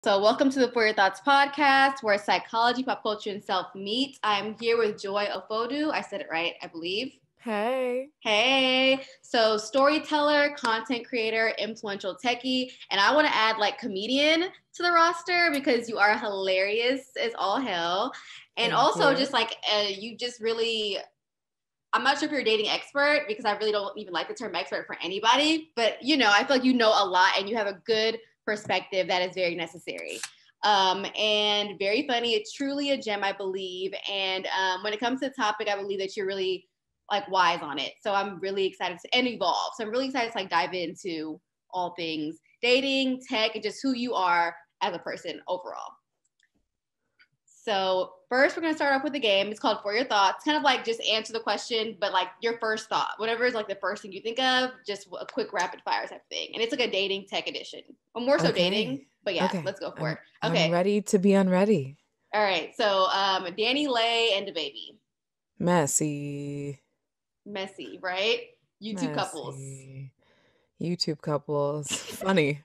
So welcome to the For Your Thoughts podcast, where psychology, pop culture, and self meet. I'm here with Joy Ofodu. I said it right, I believe. Hey. Hey. So storyteller, content creator, influential techie, and I want to add like comedian to the roster because you are hilarious as all hell. And Thank also you. just like you just really, I'm not sure if you're a dating expert because I really don't even like the term expert for anybody, but I feel like you know a lot and you have a good perspective that is very necessary. And very funny. It's truly a gem, I believe. And when it comes to the topic, I believe that you're really like wise on it. So I'm really excited and evolve. So I'm really excited to like dive into all things dating, tech, and just who you are as a person overall. So first, we're going to start off with a game. It's called For Your Thoughts. Kind of like just answer the question, but like your first thought. Whatever is like the first thing you think of, just a quick rapid fire type thing. And it's like a dating tech edition. Or more so dating, but yeah, let's go for it. Okay. I'm ready to be unready. All right. So Danny, Lay, and DaBaby. Messy, right? YouTube Messy. couples. YouTube couples. Funny.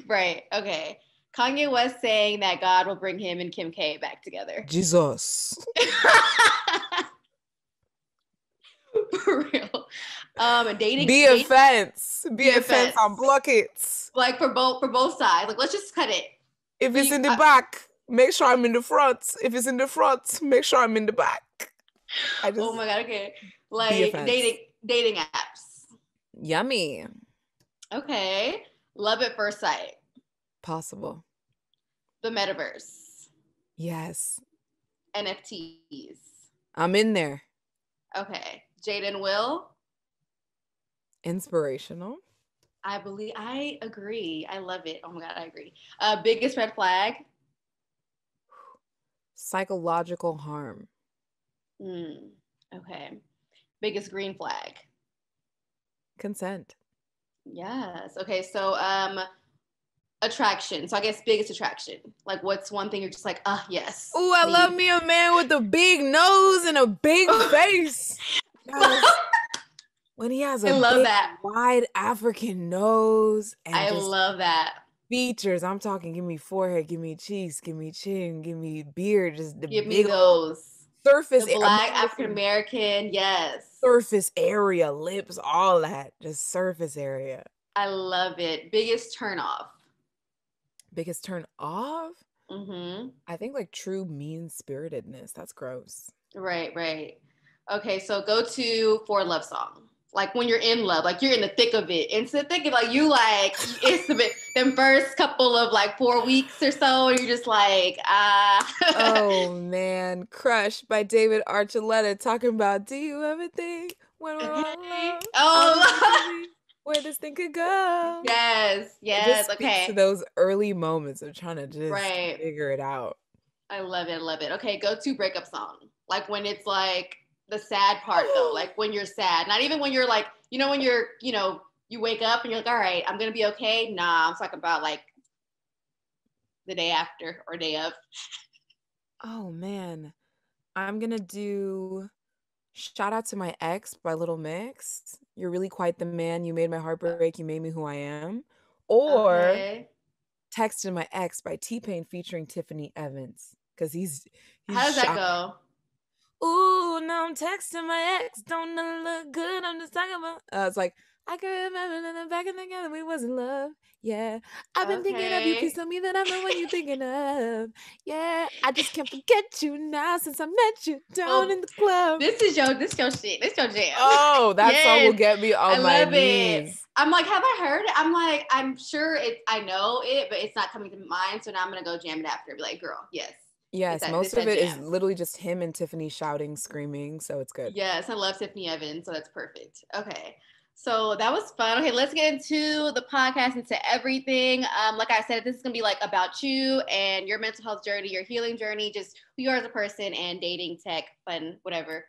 Right. Okay. Kanye West saying that God will bring him and Kim K back together. Jesus. For real. Dating. Be offense. Be offense on buckets. Like for both sides. Like let's just cut it. If it's in the back, make sure I'm in the front. If it's in the front, make sure I'm in the back. Oh my God. Okay. Like dating apps. Yummy. Okay. Love at first sight. Possible. The Metaverse. Yes. NFTs. I'm in there. Okay. Jade and Will. Inspirational. I agree. I love it. Oh my God, I agree. Biggest red flag. Psychological harm. Okay. Biggest green flag. Consent. Yes. Okay. So attraction. So I guess biggest attraction. Like what's one thing you're just like, yes. Oh, I love me a man with a big nose and a big face. Yes. When he has a big, wide African nose. And I love that. Features. I'm talking, give me forehead, give me cheeks, give me chin, give me beard. Just the give me those. Surface. The black African-American, yes. Surface area, lips, all that. Just surface area. I love it. Biggest turn off. Biggest turn off? Mm-hmm. I think like true mean-spiritedness. That's gross. Right. Okay, so go to for love song. Like when you're in love, like you're in the thick of it. Into the thick of like you like it's a bit them first couple of like 4 weeks or so, and you're just like, Oh man, Crush by David Archuleta talking about do you ever think when we're all alone? Oh, where this thing could go. Yes. It just speaks to those early moments of trying to just figure it out. I love it. Okay, go to breakup song. Like when it's like the sad part though, like when you're sad. Not even when you're like, when you're, you wake up and you're like, all right, I'm gonna be okay. Nah, I'm talking about like the day after or day of. Oh man. I'm gonna do Shout Out to My Ex by Little Mix. You're really quite the man. You made my heart break. You made me who I am. Or Texting My Ex by T-Pain featuring Tiffany Evans. Because he's how does that go? Ooh, now I'm texting my ex. Don't look good. I'm just talking about. It's like, I can remember back in together we was in love. Yeah. I've been thinking of you. Please tell me that I'm the one you're thinking of. Yeah. I just can't forget you now since I met you down in the club. This your shit. This your jam. Oh, that song will get me on my knees. It. I'm like, have I heard it? I'm like, I'm sure I know it, but it's not coming to mind. So now I'm going to go jam it after. Be like, girl, yes. Yes, most of it is literally just him and Tiffany shouting, screaming, so it's good. Yes, I love Tiffany Evans, so that's perfect. Okay, so that was fun. Okay, let's get into the podcast, into everything. Like I said, this is going to be like about you and your mental health journey, your healing journey, just who you are as a person and dating, tech, fun, whatever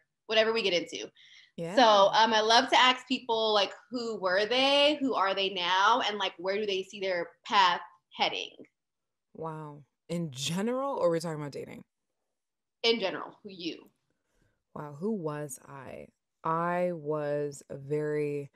we get into. Yeah. So I love to ask people like, who were they? Who are they now? And like, where do they see their path heading? Wow. In general, or we're talking about dating? In general, who you? Wow, who was I? I was a very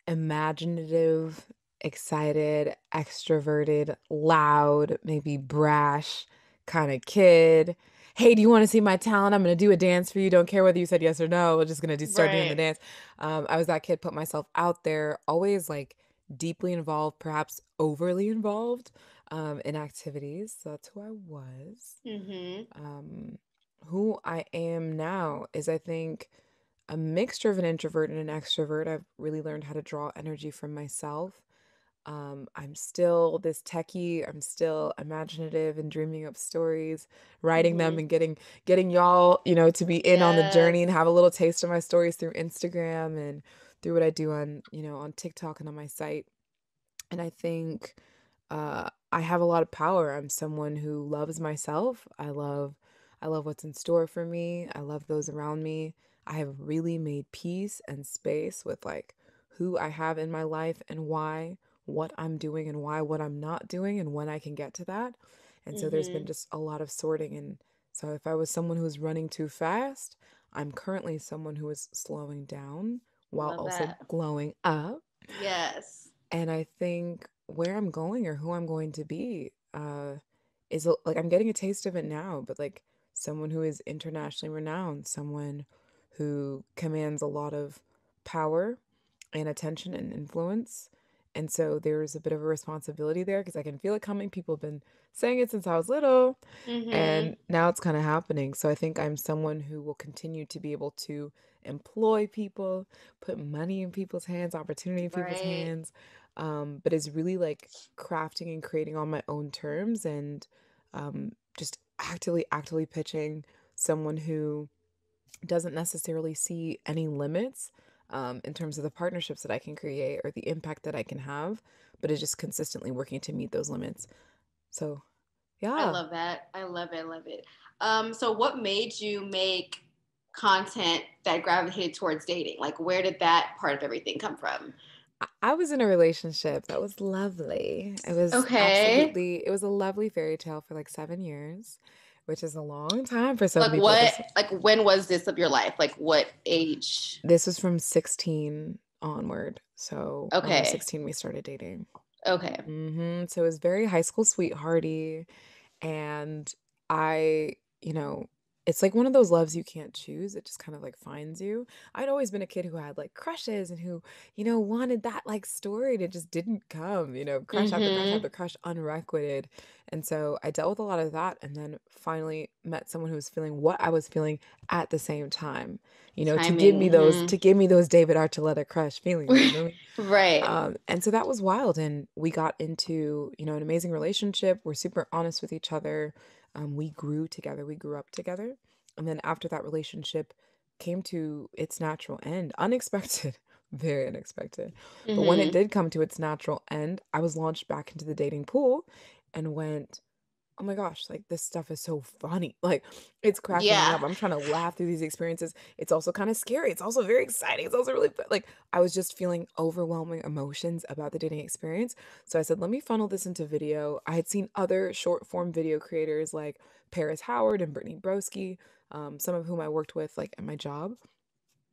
imaginative excited, extroverted, loud, maybe brash kind of kid. Hey, do you want to see my talent? I'm going to do a dance for you. Don't care whether you said yes or no. We're just going to start doing the Right. dance. I was that kid, put myself out there, always like deeply involved, perhaps overly involved in activities. So that's who I was. Mm-hmm. Um, who I am now is, I think, a mixture of an introvert and an extrovert. I've really learned how to draw energy from myself. I'm still this techie. I'm still imaginative and dreaming up stories, writing them, Mm-hmm. and getting y'all, to be in on the journey and Yes. have a little taste of my stories through Instagram and through what I do on, on TikTok and on my site. And I think I have a lot of power. I'm someone who loves myself. I love what's in store for me. I love those around me. I have really made peace and space with like who I have in my life and why, what I'm doing and why, what I'm not doing and when I can get to that. And so there's been Mm-hmm. just a lot of sorting. And so if I was someone who was running too fast, I'm currently someone who is slowing down while Love also that. glowing up. Yes. And I think where I'm going or who I'm going to be is like I'm getting a taste of it now, but like someone who is internationally renowned, someone who commands a lot of power and attention and influence. And so there's a bit of a responsibility there because I can feel it coming. People have been saying it since I was little, Mm-hmm. and now it's kind of happening. So I think I'm someone who will continue to be able to employ people, put money in people's hands, opportunity in people's Right. hands, but is really like crafting and creating on my own terms and just actively pitching someone who doesn't necessarily see any limits in terms of the partnerships that I can create or the impact that I can have, but is just consistently working to meet those limits. So, I yeah. love that. I love it. I love it. So what made you make content that gravitated towards dating? Like, where did that part of everything come from? I was in a relationship that was lovely. Okay. It was a lovely fairy tale for like 7 years, which is a long time for some Like people. what? Like when was this of your life? Like what age? This was from 16 onward. So when I was Okay. 16, we started dating. Okay. So it was very high school sweethearty. And I, it's like one of those loves you can't choose. It just kind of like finds you. I'd always been a kid who had like crushes and who, wanted that like story and it just didn't come, crush after crush Mm-hmm. after crush, unrequited. And so I dealt with a lot of that and then finally met someone who was feeling what I was feeling at the same time, Timing. to give me those David Archuleta crush feelings, you know what I mean? Right. And so that was wild. And we got into, an amazing relationship. We're super honest with each other. We grew together. We grew up together. And then after that relationship came to its natural end, unexpected, very unexpected. But when it Mm-hmm. did come to its natural end, I was launched back into the dating pool and went, oh my gosh, like this stuff is so funny. Like it's cracking me Yeah. up. I'm trying to laugh through these experiences. It's also kind of scary. It's also very exciting. It's also really like I was just feeling overwhelming emotions about the dating experience. So I said, let me funnel this into video. I had seen other short form video creators like Paris Howard and Brittany Broski, some of whom I worked with like at my job.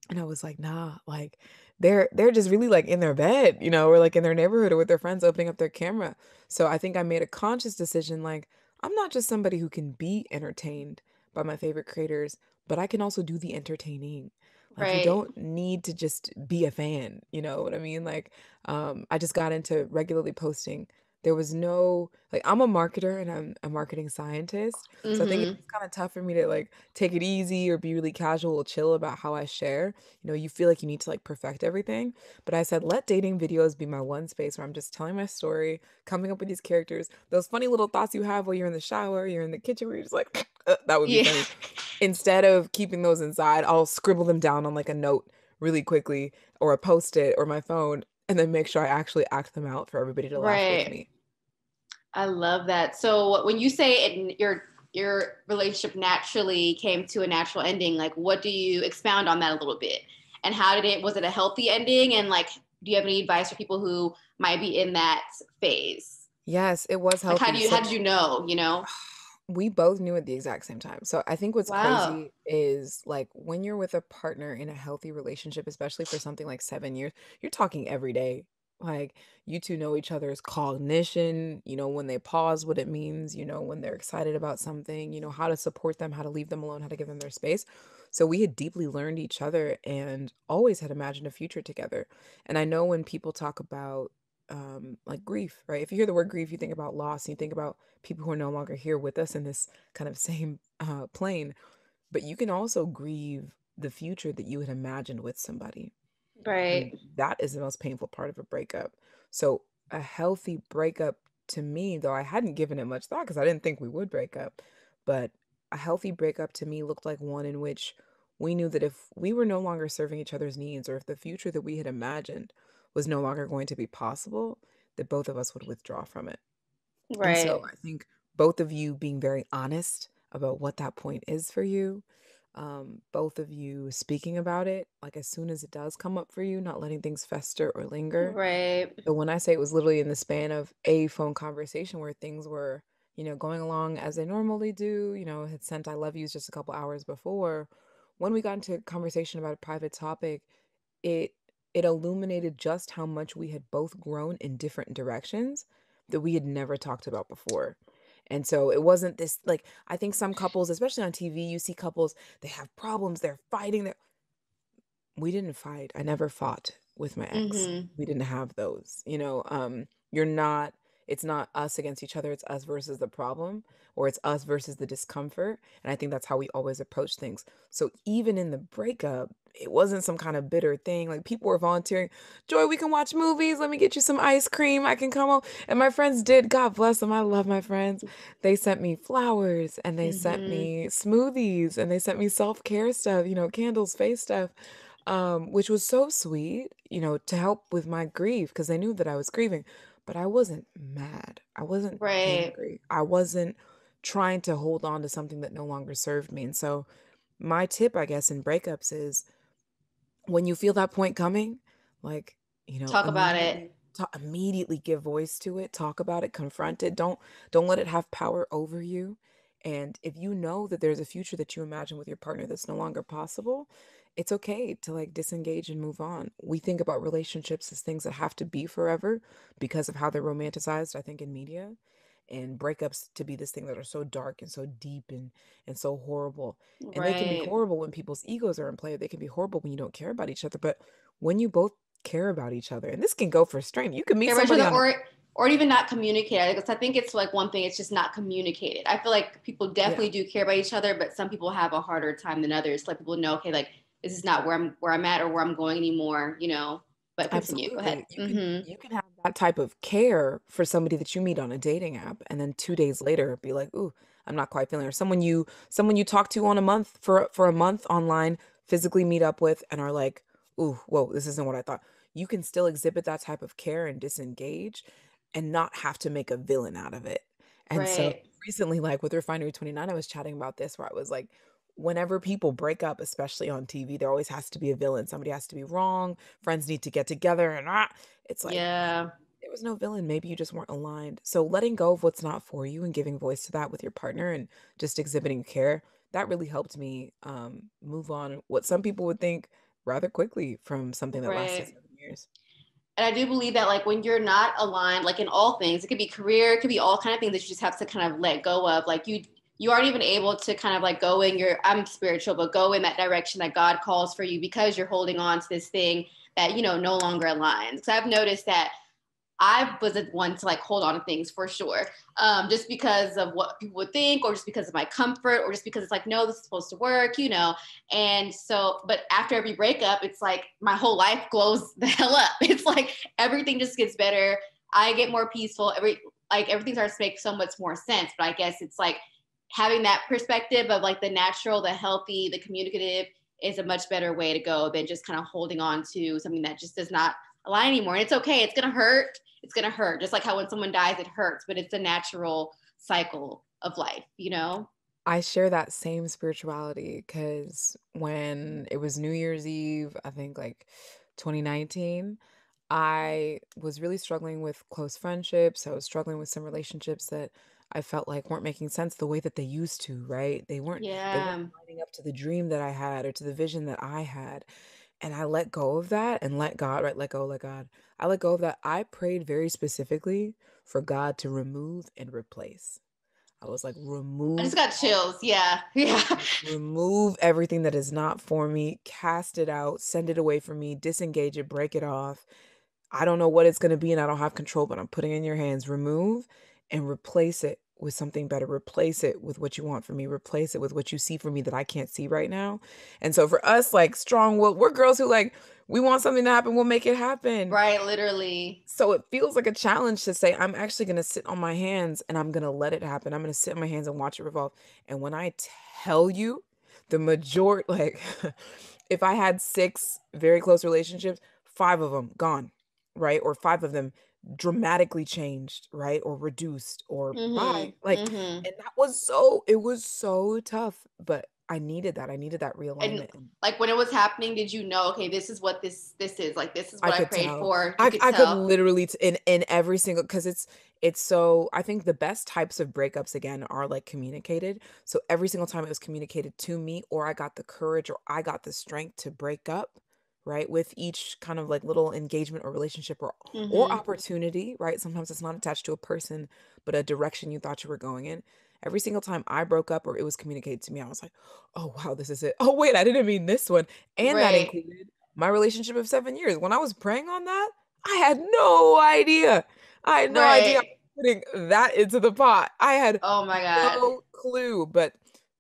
And I was like, nah, like they're just really like in their bed, or like in their neighborhood or with their friends opening up their camera. So I think I made a conscious decision like I'm not just somebody who can be entertained by my favorite creators, but I can also do the entertaining. Like you Right. don't need to just be a fan, you know what I mean? Like I just got into regularly posting. There was no like I'm a marketer and I'm a marketing scientist. So I think Mm-hmm. it's kind of tough for me to like take it easy or be really casual or chill about how I share. You feel like you need to like perfect everything. But I said, let dating videos be my one space where I'm just telling my story, coming up with these characters, those funny little thoughts you have while you're in the shower, you're in the kitchen where you're just like, that would be Yeah. funny. Instead of keeping those inside, I'll scribble them down on like a note really quickly or a post-it or my phone and then make sure I actually act them out for everybody to laugh with Right. me. I love that. So when you say your relationship naturally came to a natural ending, like what do you expound on that a little bit? And how did it was it a healthy ending? And like, do you have any advice for people who might be in that phase? Yes, it was Like healthy. how So did you know, you know? we both knew at the exact same time. So I think what's Wow. crazy is like when you're with a partner in a healthy relationship, especially for something like 7 years, you're talking every day Like, you two know each other's cognition, you know, when they pause, what it means, you know, when they're excited about something, you know, how to support them, how to leave them alone, how to give them their space. So we had deeply learned each other and always had imagined a future together. And I know when people talk about like grief, right? If you hear the word grief, you think about loss, and you think about people who are no longer here with us in this kind of same plane. But you can also grieve the future that you had imagined with somebody. And Right. that is the most painful part of a breakup. So a healthy breakup to me, though I hadn't given it much thought because I didn't think we would break up, but a healthy breakup to me looked like one in which we knew that if we were no longer serving each other's needs, or if the future that we had imagined was no longer going to be possible, that both of us would withdraw from it. And so Right. I think both of you being very honest about what that point is for you, both of you speaking about it, like as soon as it does come up for you, not letting things fester or linger. Right. So when I say it was literally in the span of a phone conversation where things were, you know, going along as they normally do, you know, had sent I love yous just a couple hours before, when we got into a conversation about a private topic, it it illuminated just how much we had both grown in different directions that we had never talked about before. And so it wasn't this like I think some couples, especially on TV, you see couples, they have problems, they're fighting, we didn't fight. I never fought with my ex. Mm-hmm. We didn't have those. You know, you're not it's not us against each other, it's us versus the problem, or it's us versus the discomfort. And I think that's how we always approach things. So even in the breakup, it wasn't some kind of bitter thing. Like people were volunteering, Joy, we can watch movies. Let me get you some ice cream. I can come home. And my friends did. God bless them. I love my friends. They sent me flowers and they sent Mm-hmm. me smoothies and they sent me self-care stuff, you know, candles, face stuff, which was so sweet, you know, to help with my grief because they knew that I was grieving, but I wasn't mad. I wasn't Right. angry. I wasn't trying to hold on to something that no longer served me. And so, my tip, I guess, in breakups is when you feel that point coming, like, you know, Talk about it. immediately give voice to it, talk about it, confront it. Don't let it have power over you. And if you know that there's a future that you imagine with your partner that's no longer possible, it's okay to like disengage and move on. We think about relationships as things that have to be forever because of how they're romanticized, I think, in media. And breakups to be this thing that are so dark and so deep and so horrible. And they can be Right. horrible when people's egos are in play. They can be horrible when you don't care about each other. But when you both care about each other, and this can go for strength, you can meet Care about each somebody other, on a or even not communicate. Because I think it's like one thing, it's just not communicated. I feel like people yeah, definitely do care about each other, but some people have a harder time than others. Like people know, okay, like this is not where I'm at or where I'm going anymore, you know. But continue. Go ahead. absolutely. Mm-hmm. You can have that type of care for somebody that you meet on a dating app, and then 2 days later be like, "Ooh, I'm not quite feeling," or someone you talk to on a month for a month online, physically meet up with, and are like, "Ooh, whoa, this isn't what I thought." You can still exhibit that type of care and disengage, and not have to make a villain out of it. And so Right. recently, like with Refinery 29, I was chatting about this where I was like, whenever people break up, especially on TV, there always has to be a villain. Somebody has to be wrong. Friends need to get together, and it's like Yeah. there was no villain. Maybe you just weren't aligned. So letting go of what's not for you and giving voice to that with your partner and just exhibiting care, that really helped me move on what some people would think rather quickly from something that lasted Right. 7 years. And I do believe that like when you're not aligned, like in all things, it could be career, it could be all kind of things that you just have to kind of let go of. Like you aren't even able to kind of like go in your I'm spiritual, but go in that direction that God calls for you because you're holding on to this thing that you know no longer aligns. So I've noticed that I was the one to like hold on to things for sure, just because of what people would think, or just because of my comfort, or just because it's like, no, this is supposed to work, you know. And so, but after every breakup, it's like my whole life glows the hell up. It's like everything just gets better. I get more peaceful. Everything starts to make so much more sense. But I guess it's like having that perspective of like the natural, the healthy, the communicative is a much better way to go than just kind of holding on to something that just does not align anymore. And it's okay. It's gonna hurt. It's gonna hurt. Just like how when someone dies, it hurts, but it's a natural cycle of life, you know? I share that same spirituality because when it was New Year's Eve, I think like 2019, I was really struggling with close friendships. I was struggling with some relationships that I felt like weren't making sense the way that they used to, right? They weren't Yeah. lining up to the dream that I had or to the vision that I had. And I let go of that and let God, right? Let go, let God. I let go of that. I prayed very specifically for God to remove and replace. I was like, I just remove, got chills. Yeah. Yeah. remove everything that is not for me, cast it out, send it away from me, disengage it, break it off. I don't know what it's going to be and I don't have control, but I'm putting it in your hands. Remove and replace it with something better. Replace it with what you want for me. Replace it with what you see for me that I can't see right now. And so for us, like strong will, we're girls who like, we want something to happen, we'll make it happen. Right, literally. So it feels like a challenge to say, I'm actually going to sit on my hands and I'm going to let it happen. I'm going to sit on my hands and watch it revolve. And when I tell you the majority, like if I had 6 very close relationships, 5 of them gone, right? Or 5 of them dramatically changed, right? Or reduced or bye. Like, and that was it was so tough, but I needed that. I needed that And realignment. like when it was happening, did you know, okay, this is what this is, like this is I what I could prayed tell. for? You could I could tell. literally in every single, because it's so, I think the best types of breakups again are like communicated. So every single time it was communicated to me, or I got the courage or I got the strength to break up, right? With each kind of like little engagement or relationship or opportunity, right? Sometimes it's not attached to a person, but a direction you thought you were going in. Every single time I broke up or it was communicated to me, I was like, oh wow, this is it. Oh wait, I didn't mean this one. And that Right. included my relationship of 7 years. When I was praying on that, I had no idea. I had no idea I Right. was putting that into the pot. I had Oh my God. no clue. But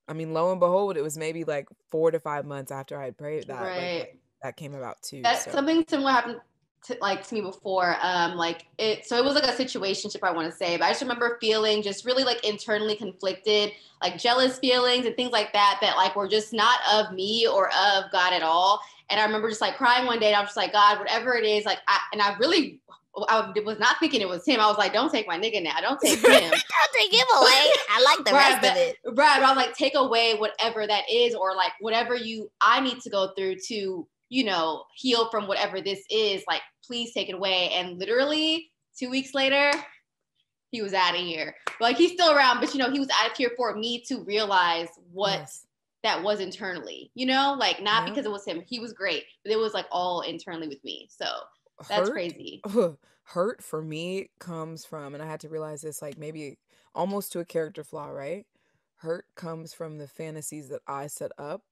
I mean, lo and behold, it was maybe like 4 to 5 months after I had prayed that, like Right. that came about too. That So something similar happened to me before. Like it was like a situationship, I want to say, but I just remember feeling just really like internally conflicted, like jealous feelings and things like that, that like were just not of me or of God at all. And I remember just like crying one day and I was just like, God, whatever it is, like, I was not thinking it was him. I was like, don't take my nigga now. Don't take him. Don't take him away. I like the rest of it. Right. But I was like, take away whatever that is, or like whatever I need to go through to, heal from whatever this is, like, please take it away. And literally 2 weeks later, he was out of here. Like, he's still around, but, he was out of here for me to realize what that was internally, like, not because it was him. He was great, but it was like all internally with me. So that's crazy. Hurt for me comes from, and I had to realize this, like maybe almost to a character flaw, right? Hurt comes from the fantasies that I set up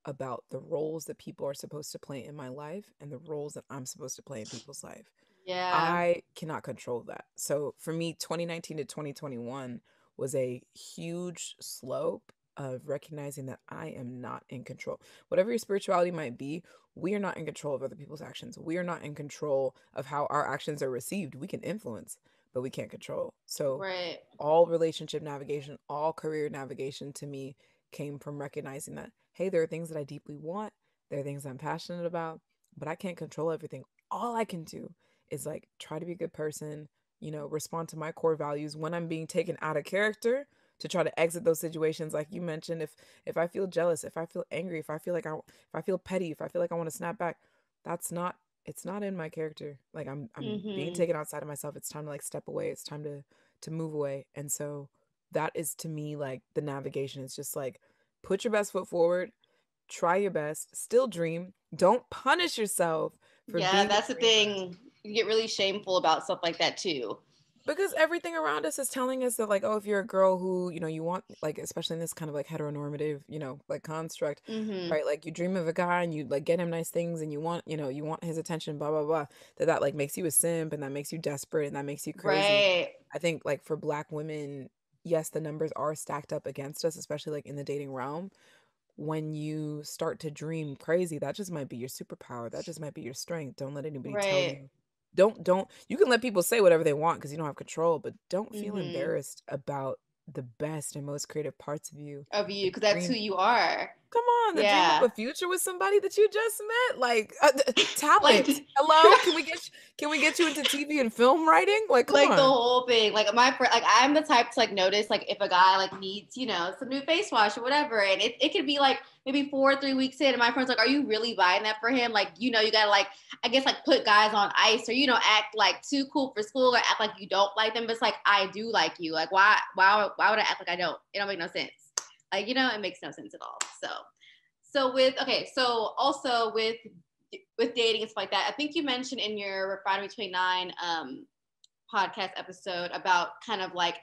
about the roles that people are supposed to play in my life and the roles that I'm supposed to play in people's life. Yeah. I cannot control that. So for me, 2019 to 2021 was a huge slope of recognizing that I am not in control. Whatever your spirituality might be, we are not in control of other people's actions. We are not in control of how our actions are received. We can influence, but we can't control. So all relationship navigation, all career navigation to me came from recognizing that, hey, there are things that I deeply want. There are things I'm passionate about, but I can't control everything. All I can do is like try to be a good person, respond to my core values when I'm being taken out of character, to try to exit those situations. Like you mentioned, if I feel jealous, if I feel angry, if I feel petty, if I feel like I want to snap back, it's not in my character. Like I'm being taken outside of myself. It's time to like step away. It's time to move away. And so that is to me like the navigation. It's just like put your best foot forward, try your best, still dream. Don't punish yourself for being. That's the thing. You get really shameful about stuff like that too. Because everything around us is telling us that, like, oh, if you're a girl who, you want, like, especially in this kind of like heteronormative, like construct, right? Like you dream of a guy and you like get him nice things and you want his attention, blah, blah, blah, that like makes you a simp and that makes you desperate and that makes you crazy. Right. I think like for Black women, yes, the numbers are stacked up against us, especially like in the dating realm. When you start to dream crazy, that just might be your superpower. That just might be your strength. Don't let anybody tell you. Don't you can let people say whatever they want because you don't have control, but don't feel embarrassed about the best and most creative parts of you because that's who you are. Come on, the dream of a future with somebody that you just met, like talent. Hello, can we get you into TV and film writing? Like, come on. The whole thing. Like I'm the type to like notice like if a guy like needs some new face wash or whatever, and it could be like maybe 4 or 3 weeks in, and my friend's like, "Are you really buying that for him?" Like you gotta like I guess like put guys on ice or act like too cool for school or act like you don't like them. But it's like I do like you. Like why would I act like I don't? It don't make no sense. Like it makes no sense at all. So also with with dating and stuff like that. I think you mentioned in your Refinery 29 podcast episode about kind of like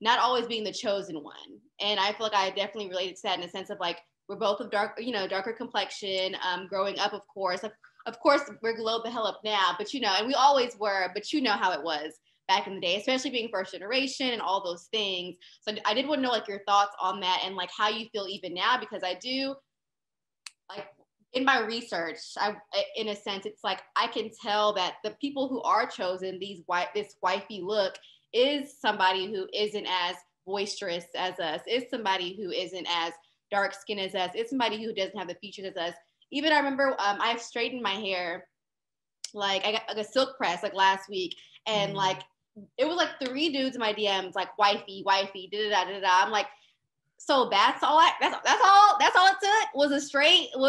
not always being the chosen one. And I feel like I definitely related to that in the sense of like, we're both of darker complexion, growing up, of course. Of course, we're glowed the hell up now, but and we always were, but how it was back in the day, especially being first generation and all those things. So I did want to know like your thoughts on that and like how you feel even now, because I do like in my research, in a sense, it's like I can tell that the people who are chosen, this wifey look, is somebody who isn't as boisterous as us, is somebody who isn't as dark skinned as us, is somebody who doesn't have the features as us. Even I remember I straightened my hair, like I got like a silk press like last week, and like it was like 3 dudes in my DMs like wifey, da da da da. I'm like, so that's all it took was a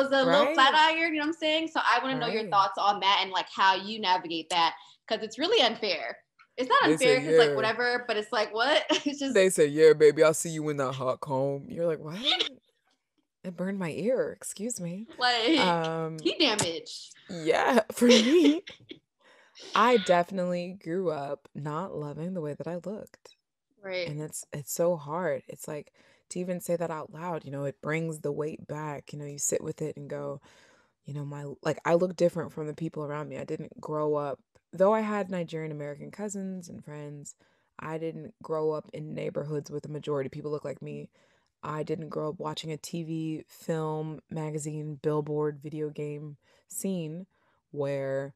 little flat iron, you know what I'm saying? So I want to know your thoughts on that and like how you navigate that, because it's really unfair. It's not unfair because like whatever, but it's like what? It's just they say, yeah, baby, I'll see you in that hot comb. You're like, what? It burned my ear. Excuse me. Like heat damage. Yeah, for me, I definitely grew up not loving the way that I looked. Right. And it's so hard. It's like to even say that out loud, it brings the weight back. You sit with it and go, I look different from the people around me. I didn't grow up, though I had Nigerian American cousins and friends. I didn't grow up in neighborhoods with the majority of people look like me. I didn't grow up watching a TV, film, magazine, billboard, video game scene where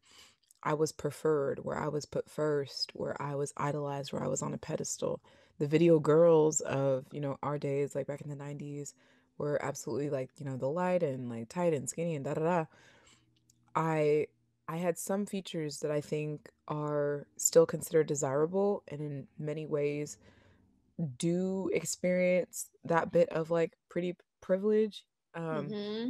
I was preferred, where I was put first, where I was idolized, where I was on a pedestal. The video girls of, our days, like back in the 90s, were absolutely like, the light and like tight and skinny and da da da. I had some features that I think are still considered desirable, and in many ways do experience that bit of like pretty privilege,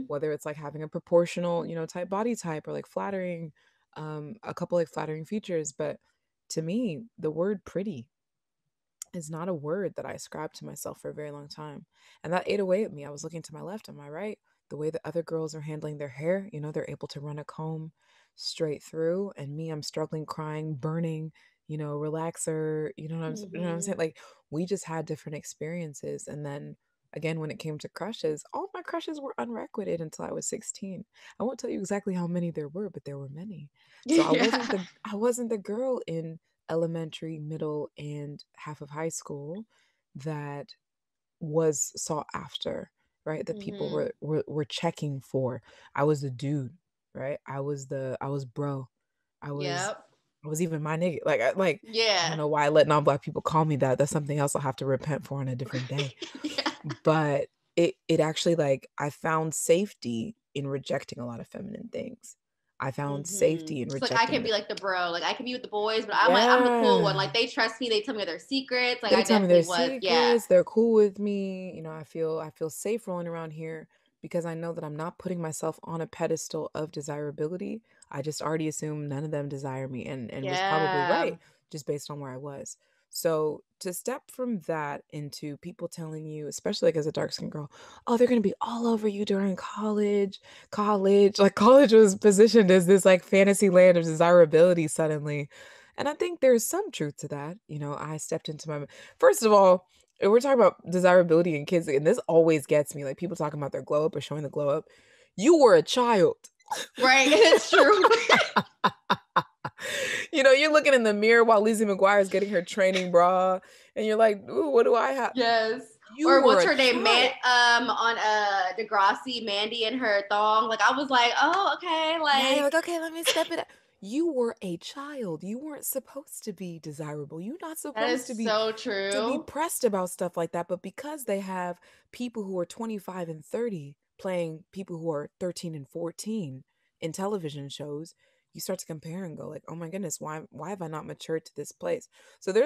whether it's like having a proportional type body type, or like flattering, a couple like flattering features. But to me, the word pretty is not a word that I ascribed to myself for a very long time, and that ate away at me. I was looking to my left and my right, the way that other girls are handling their hair, they're able to run a comb straight through, and me, I'm struggling, crying, burning, relaxer, you know what I'm saying? Like, we just had different experiences. And then again, when it came to crushes, all my crushes were unrequited until I was 16. I won't tell you exactly how many there were, but there were many. So I wasn't the girl in elementary, middle, and half of high school that was sought after, right? That people were checking for. I was the dude, right? I was bro. I was even my nigga. I don't know why I let non-Black people call me that. That's something else I'll have to repent for on a different day. But it actually, like, I found safety in rejecting a lot of feminine things. I found safety in rejecting. Like I can be like the bro, like I can be with the boys, but I'm the cool one. Like they trust me, they tell me their secrets. Like they tell me their secrets. They're cool with me. I feel safe rolling around here because I know that I'm not putting myself on a pedestal of desirability. I just already assume none of them desire me, and was probably right just based on where I was. So to step from that into people telling you, especially like as a dark-skinned girl, oh, they're going to be all over you during college. Like college was positioned as this like fantasy land of desirability suddenly. And I think there's some truth to that. I stepped into my, first of all, if we're talking about desirability in kids, and this always gets me, like people talking about their glow up or showing the glow up. You were a child. Right. It's true. You're looking in the mirror while Lizzie McGuire is getting her training bra, and you're like, ooh, what do I have? Yes. Or what's her name? On Degrassi, Mandy and her thong. Like I was like, oh, okay. Like, okay, let me step it up. You were a child. You weren't supposed to be desirable. You're not supposed to be so true. To be pressed about stuff like that. But because they have people who are 25 and 30 playing people who are 13 and 14 in television shows, you start to compare and go like, oh my goodness, why have I not matured to this place? So there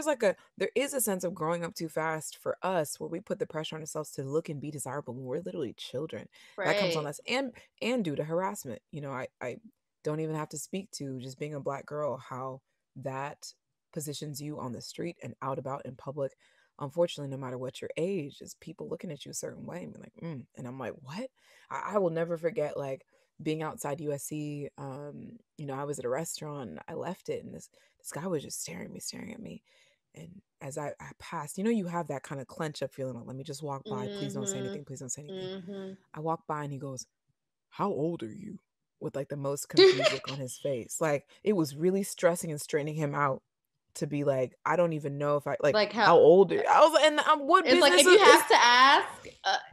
is a sense of growing up too fast for us where we put the pressure on ourselves to look and be desirable when we're literally children. Right. That comes on us and due to harassment. I don't even have to speak to just being a Black girl, how that positions you on the street and out about in public. Unfortunately, no matter what your age, is people looking at you a certain way and be like, and I'm like, what? I will never forget, like, being outside USC, I was at a restaurant and I left it, and this guy was just staring at me. And as I passed, you have that kind of clench up feeling like, let me just walk by. Please don't say anything. Please don't say anything. I walk by and he goes, "How old are you?" With like the most confused look on his face. Like it was really stressing and straining him out to be like, I don't even know if I like how old are you? I was like, and what it's business like, if you have to ask,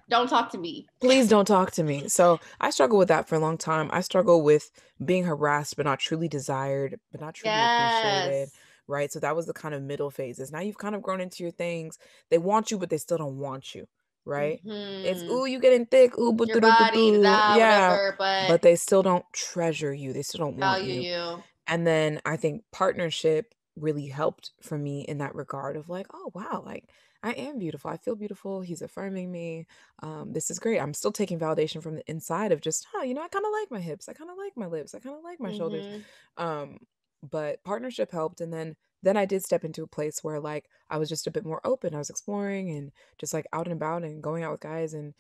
don't talk to me. Please don't talk to me. So I struggle with that for a long time. I struggle with being harassed, but not truly desired, but not truly appreciated. Right. So that was the kind of middle phases. Now you've kind of grown into your things. They want you, but they still don't want you. Right. It's, ooh, you getting thick. Ooh, your body, whatever, but they still don't treasure you. They still don't want value you. And then I think partnership really helped for me in that regard of like, oh, wow, like I am beautiful. I feel beautiful. He's affirming me. This is great. I'm still taking validation from the inside of just, I kind of like my hips. I kind of like my lips. I kind of like my shoulders. But partnership helped. And then I did step into a place where like I was just a bit more open. I was exploring and just like out and about and going out with guys and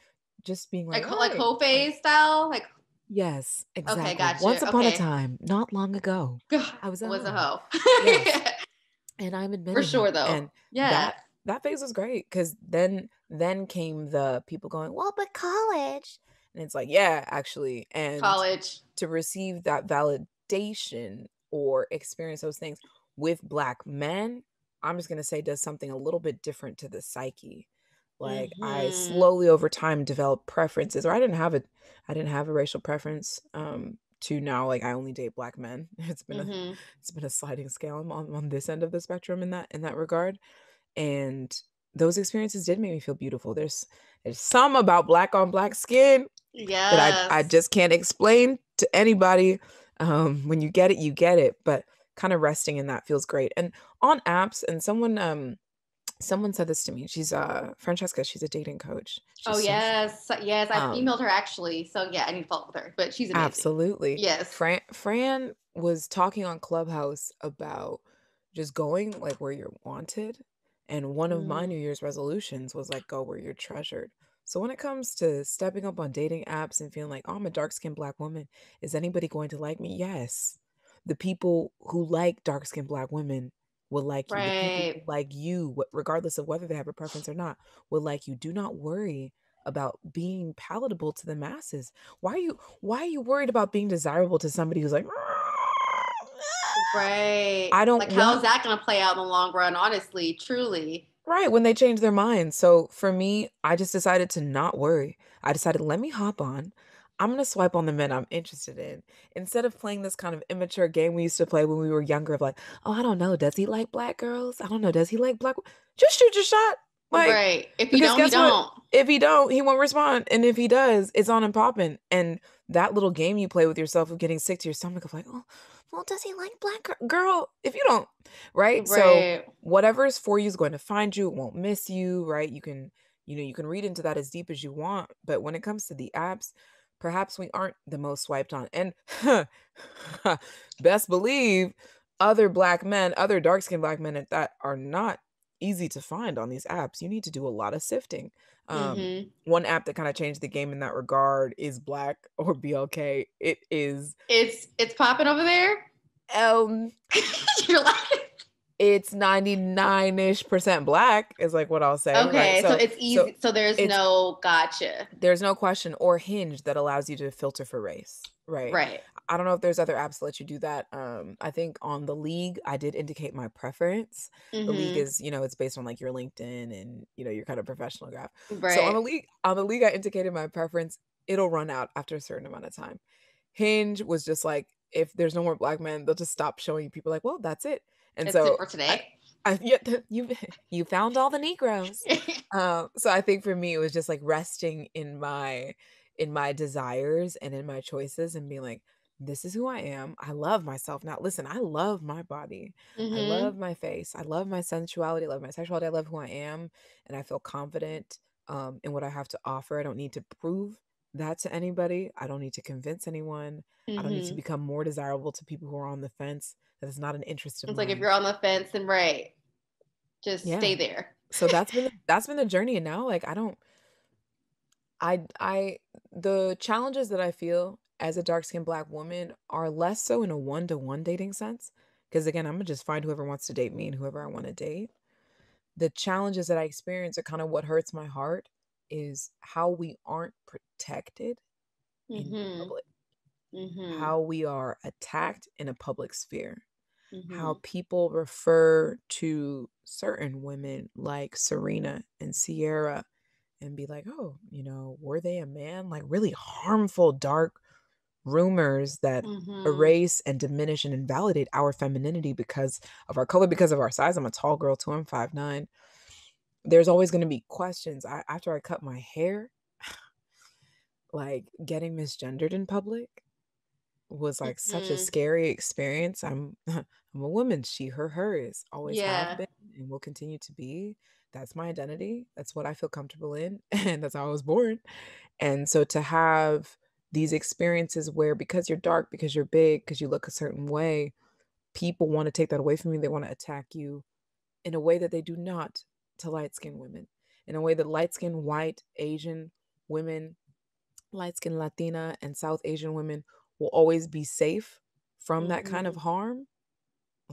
just being like whole phase style, like. Yes, exactly. Okay, gotcha. Once upon a time, not long ago, I was a hoe. Yes. And I'm admitting for sure, it. though. And that phase was great because then came the people going, well, but college. And it's like, yeah, actually. And college. To receive that validation or experience those things with Black men, I'm just going to say does something a little bit different to the psyche. Like I slowly over time developed preferences, or I didn't have a racial preference. To now, like I only date Black men. It's been a sliding scale. I'm on this end of the spectrum in that regard, and those experiences did make me feel beautiful. There's some about Black on Black skin that I just can't explain to anybody. When you get it, but kind of resting in that feels great. And on apps, and someone said this to me. She's Francesca. She's a dating coach. Yes. I emailed her actually. So yeah, I need to follow up with her. But she's amazing. Absolutely. Yes. Fran was talking on Clubhouse about just going like where you're wanted, and one of my New Year's resolutions was like go where you're treasured. So when it comes to stepping up on dating apps and feeling like, oh, I'm a dark-skinned Black woman, is anybody going to like me? Yes. The people who like dark-skinned Black women will like you. The people who like you, regardless of whether they have a preference or not, will like you. Do not worry about being palatable to the masses. Why are you worried about being desirable to somebody who's like, right? I don't like, how is that going to play out in the long run? Honestly, truly. Right, when they change their minds. So for me, I just decided to not worry. I decided, let me hop on. I'm going to swipe on the men I'm interested in. Instead of playing this kind of immature game we used to play when we were younger of like, oh, I don't know. Does he like Black girls? I don't know. Does he like Black? Just shoot your shot. Like, right. If you don't, he don't. If he don't, he won't respond. And if he does, it's on and popping. And that little game you play with yourself of getting sick to your stomach of like, oh, well, does he like Black girl? If you don't, right? So whatever is for you is going to find you. It won't miss you, right? You can read into that as deep as you want. But when it comes to the apps, perhaps we aren't the most swiped on. And best believe other Black men, other dark-skinned Black men that are not easy to find on these apps. You need to do a lot of sifting. One app that kind of changed the game in that regard is Black or BLK. It's popping over there. You're laughing. It's 99-ish% Black is like what I'll say. Okay, right? So it's easy. So there's no gotcha. There's no question, or Hinge that allows you to filter for race. Right. I don't know if there's other apps that let you do that. I think on the League, I did indicate my preference. The League is, it's based on like your LinkedIn and your kind of professional graph. Right. So on the League, I indicated my preference. It'll run out after a certain amount of time. Hinge was just like, if there's no more Black men, they'll just stop showing people like, well, that's it. And that's it for today. You found all the Negroes. So I think for me, it was just like resting in my desires and in my choices and being like, this is who I am. I love myself. Now, listen, I love my body. I love my face. I love my sensuality. I love my sexuality. I love who I am. And I feel confident in what I have to offer. I don't need to prove that to anybody. I don't need to convince anyone. I don't need to become more desirable to people who are on the fence. That is not an interest of mine. It's like if you're on the fence, then just stay there. So that's been the journey. And now, like, the challenges that I feel as a dark-skinned Black woman are less so in a one-to-one dating sense. Because again, I'm gonna just find whoever wants to date me and whoever I want to date. The challenges that I experience are kind of what hurts my heart is how we aren't protected in Mm-hmm. public, Mm-hmm. how we are attacked in a public sphere, Mm-hmm. how people refer to certain women like Serena and Sierra and be like, oh, were they a man? Like really harmful, dark rumors that Mm-hmm. erase and diminish and invalidate our femininity because of our color, because of our size. I'm a tall girl too. I'm 5'9". There's always going to be questions. After I cut my hair, like getting misgendered in public was like such a Mm-hmm. scary experience. I'm I'm a woman, she, her, hers, always have Yeah. been and will continue to be. That's my identity. That's what I feel comfortable in, and that's how I was born. And so to have these experiences where because you're dark, because you're big, because you look a certain way, people want to take that away from you. They want to attack you in a way that they do not to light-skinned women, in a way that light-skinned white Asian women, light-skinned Latina and South Asian women will always be safe from that kind of Mm-hmm. harm,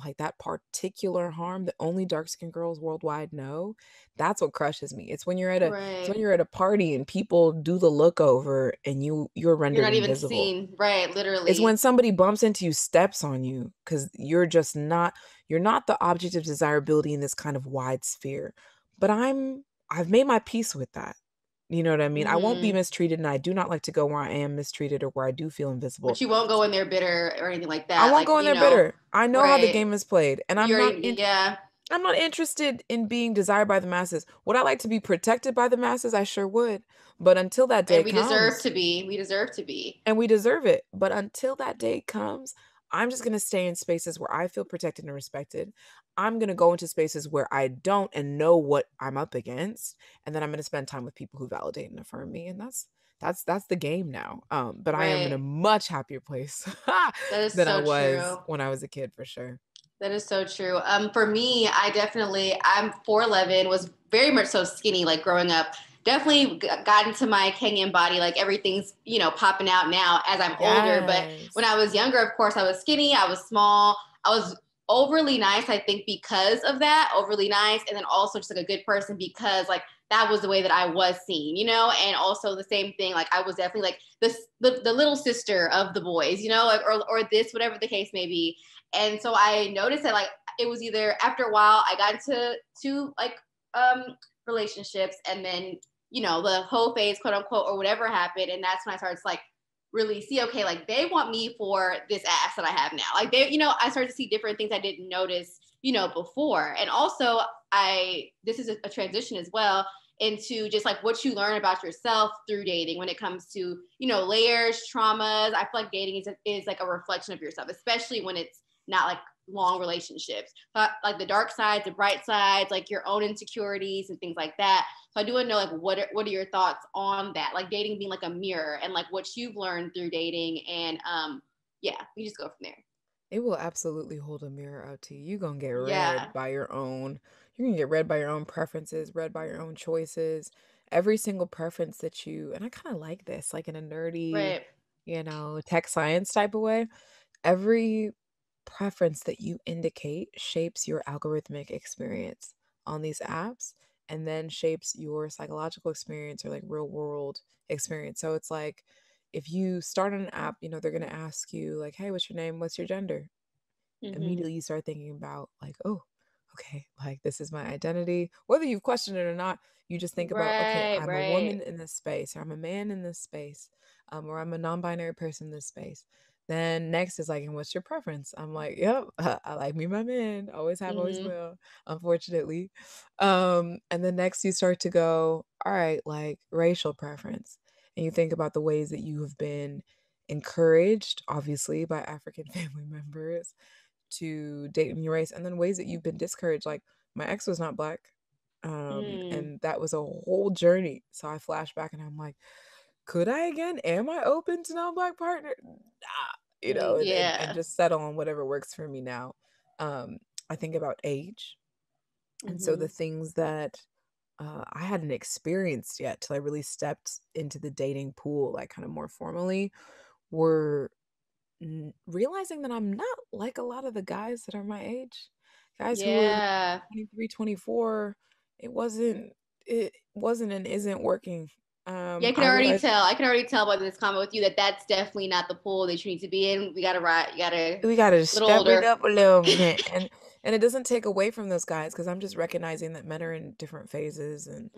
like that particular harm that only dark-skinned girls worldwide know. That's what crushes me. It's when you're at Right. a party and people do the look over and you're You're rendered not even invisible. seen. Right. It's when Literally. somebody bumps into you, steps on you, because you're not the object of desirability in this kind of wide sphere. But I've made my peace with that. You know what I mean? I won't be Mm-hmm. mistreated, and I do not like to go where I am mistreated or where I do feel invisible. But you won't go in there bitter or anything like I that. won't Like, go in there bitter. I know how the right. game is played, and You already, yeah. I'm not interested in being desired by the masses. Would I like to be protected by the masses? I sure would. But until that day And we deserve comes, to be. We deserve to be. and we deserve it. But until that day comes, I'm just going to stay in spaces where I feel protected and respected. I'm going to go into spaces where I don't and know what I'm up against, and then I'm going to spend time with people who validate and affirm me, and that's the game now. But I am in a Right. much happier place That is than I so was true. when I was a kid, for sure. That is so true. For me, I'm 4'11", was very much so skinny, like growing up. Definitely got into my Kenyan body, like everything's, popping out now as I'm older. But when Yes. I was younger, of course, I was skinny, I was small, I was overly nice, I think because of that, overly nice. And then also just like a good person because like that was the way that I was seen, and also the same thing, like I was definitely like the little sister of the boys, like, or this, whatever the case may be. And so I noticed that like it was either after a while I got into two like relationships, and then the whole phase, quote unquote, or whatever happened, and that's when I started to like really see, okay, like they want me for this ass that I have now. Like I started to see different things I didn't notice, before. And also this is a transition as well into just like what you learn about yourself through dating when it comes to, layers, traumas. I feel like dating is like a reflection of yourself, especially when it's not like long relationships, but like the dark sides, the bright sides, like your own insecurities and things like that. So I do want to know like what are your thoughts on that? Like dating being like a mirror and like what you've learned through dating, and yeah, we just go from there. It will absolutely hold a mirror up to you. You're gonna get Yeah. read by your own. You're gonna get read by your own preferences, read by your own choices. Every single preference that you, and I kind of like this, like in a nerdy, Right. tech science type of way. Every preference that you indicate shapes your algorithmic experience on these apps and then shapes your psychological experience or like real world experience. So it's like if you start on an app, they're going to ask you like, hey, what's your name? What's your gender? Mm-hmm. Immediately you start thinking about like, oh, okay, like this is my identity. Whether you've questioned it or not, you just think about, okay, Right. I'm a Right. woman in this space, or I'm a man in this space, or I'm a non-binary person in this space. Then next is like, and what's your preference? I'm like, yep, I like me my man. Always have, always Mm-hmm. will, unfortunately. And then next you start to go, all right, like racial preference. And you think about the ways that you have been encouraged, obviously, by African family members to date in your race, and then ways that you've been discouraged. Like my ex was not Black, Mm. and that was a whole journey. So I flash back and I'm like, could I again? Am I open to non-Black partner? Nah, and Yeah. just settle on whatever works for me now. I think about age, and so Mm-hmm. the things that I hadn't experienced yet till I really stepped into the dating pool, like kind of more formally, were realizing that I'm not like a lot of the guys that are my age. Guys who were 23, 24, it wasn't and isn't working. Yeah, I can already tell by this comment with you that that's definitely not the pool that you need to be in. We gotta step it up a little bit. And it doesn't take away from those guys, because I'm just recognizing that men are in different phases, and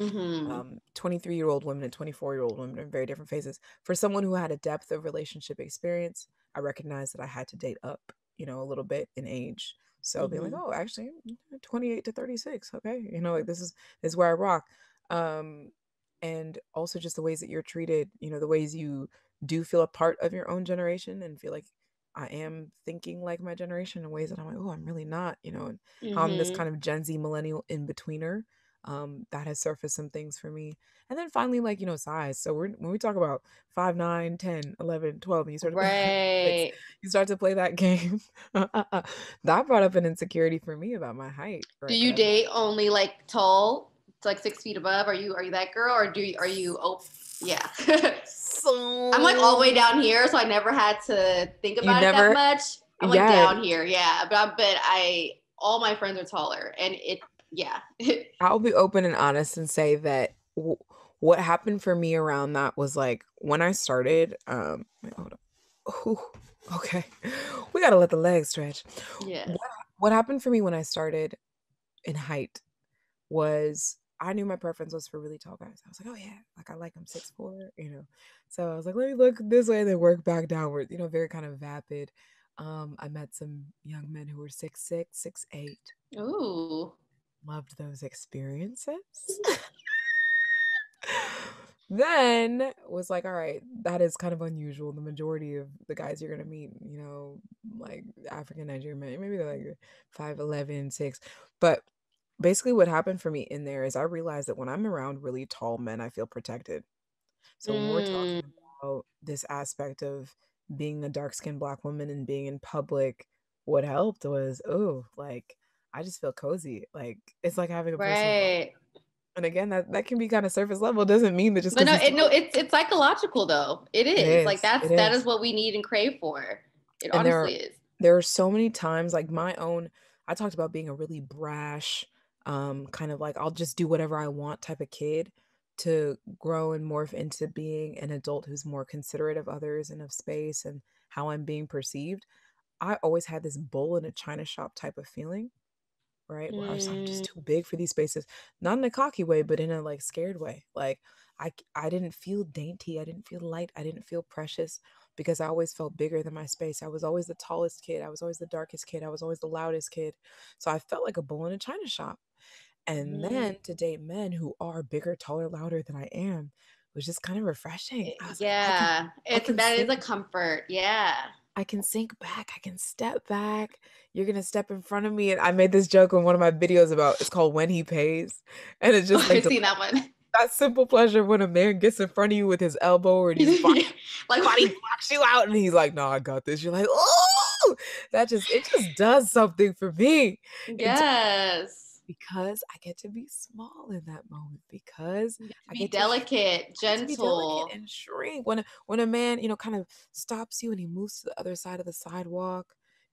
23-year-old women and 24-year-old women are in very different phases. For someone who had a depth of relationship experience, I recognized that I had to date up, a little bit in age. So being like, oh, actually 28 to 36. Okay. Like this is where I rock. And also just the ways that you're treated, the ways you do feel a part of your own generation and feel like I am thinking like my generation in ways that I'm like, oh, I'm really not, and how I'm this kind of Gen Z millennial in betweener. That has surfaced some things for me. And then finally, like, size. So when we talk about 5'9", 10, 11, 12, and you start to play that game, that brought up an insecurity for me about my height. Right? Do you date only like tall, like 6 feet above? Are you that girl, or are you open? Yeah. So I'm like all the way down here, so I never had to think about it that much. I'm like down here, yeah. But all my friends are taller, and I'll be open and honest and say that what happened for me around that was like when I started. Wait, hold on. Ooh, okay, we gotta let the legs stretch. Yeah. What happened for me when I started in height was I knew my preference was for really tall guys. I was like, oh yeah, like I like them 6'4", So I was like, let me look this way and then work back downward, very kind of vapid. I met some young men who were 6'6", 6'8". Ooh. Loved those experiences. Then was like, all right, that is kind of unusual. The majority of the guys you're gonna meet, like African Nigerian men, maybe they're like 5'11", 6. But basically what happened for me in there is I realized that when I'm around really tall men, I feel protected. So when we're talking about this aspect of being a dark-skinned Black woman and being in public, what helped was, like I just feel cozy. Like it's like having a personal. And again, that can be kind of surface level. It doesn't mean that just. But it's psychological though. It is like that is what we need and crave for. It honestly is. There are so many times, like I talked about being a really brash, kind of like I'll just do whatever I want type of kid, to grow and morph into being an adult who's more considerate of others and of space and how I'm being perceived. I always had this bull in a china shop type of feeling. Right? Where I'm just too big for these spaces, not in a cocky way, but in a like scared way. Like I didn't feel dainty. I didn't feel light. I didn't feel precious because I always felt bigger than my space. I was always the tallest kid. I was always the darkest kid. I was always the loudest kid. So I felt like a bull in a china shop. And then to date men who are bigger, taller, louder than I am was just kind of refreshing. That is a comfort. Yeah. I can sink back. I can step back. You're going to step in front of me. And I made this joke in one of my videos it's called When He Pays. And it's just I've seen that one. That simple pleasure when a man gets in front of you with his elbow or his body, like body blocks you out. And he's like, no, I got this. You're like, oh, it just does something for me. Yes. Because I get to be small in that moment. Because I get delicate, gentle, and shrink. When a man, kind of stops you and he moves to the other side of the sidewalk,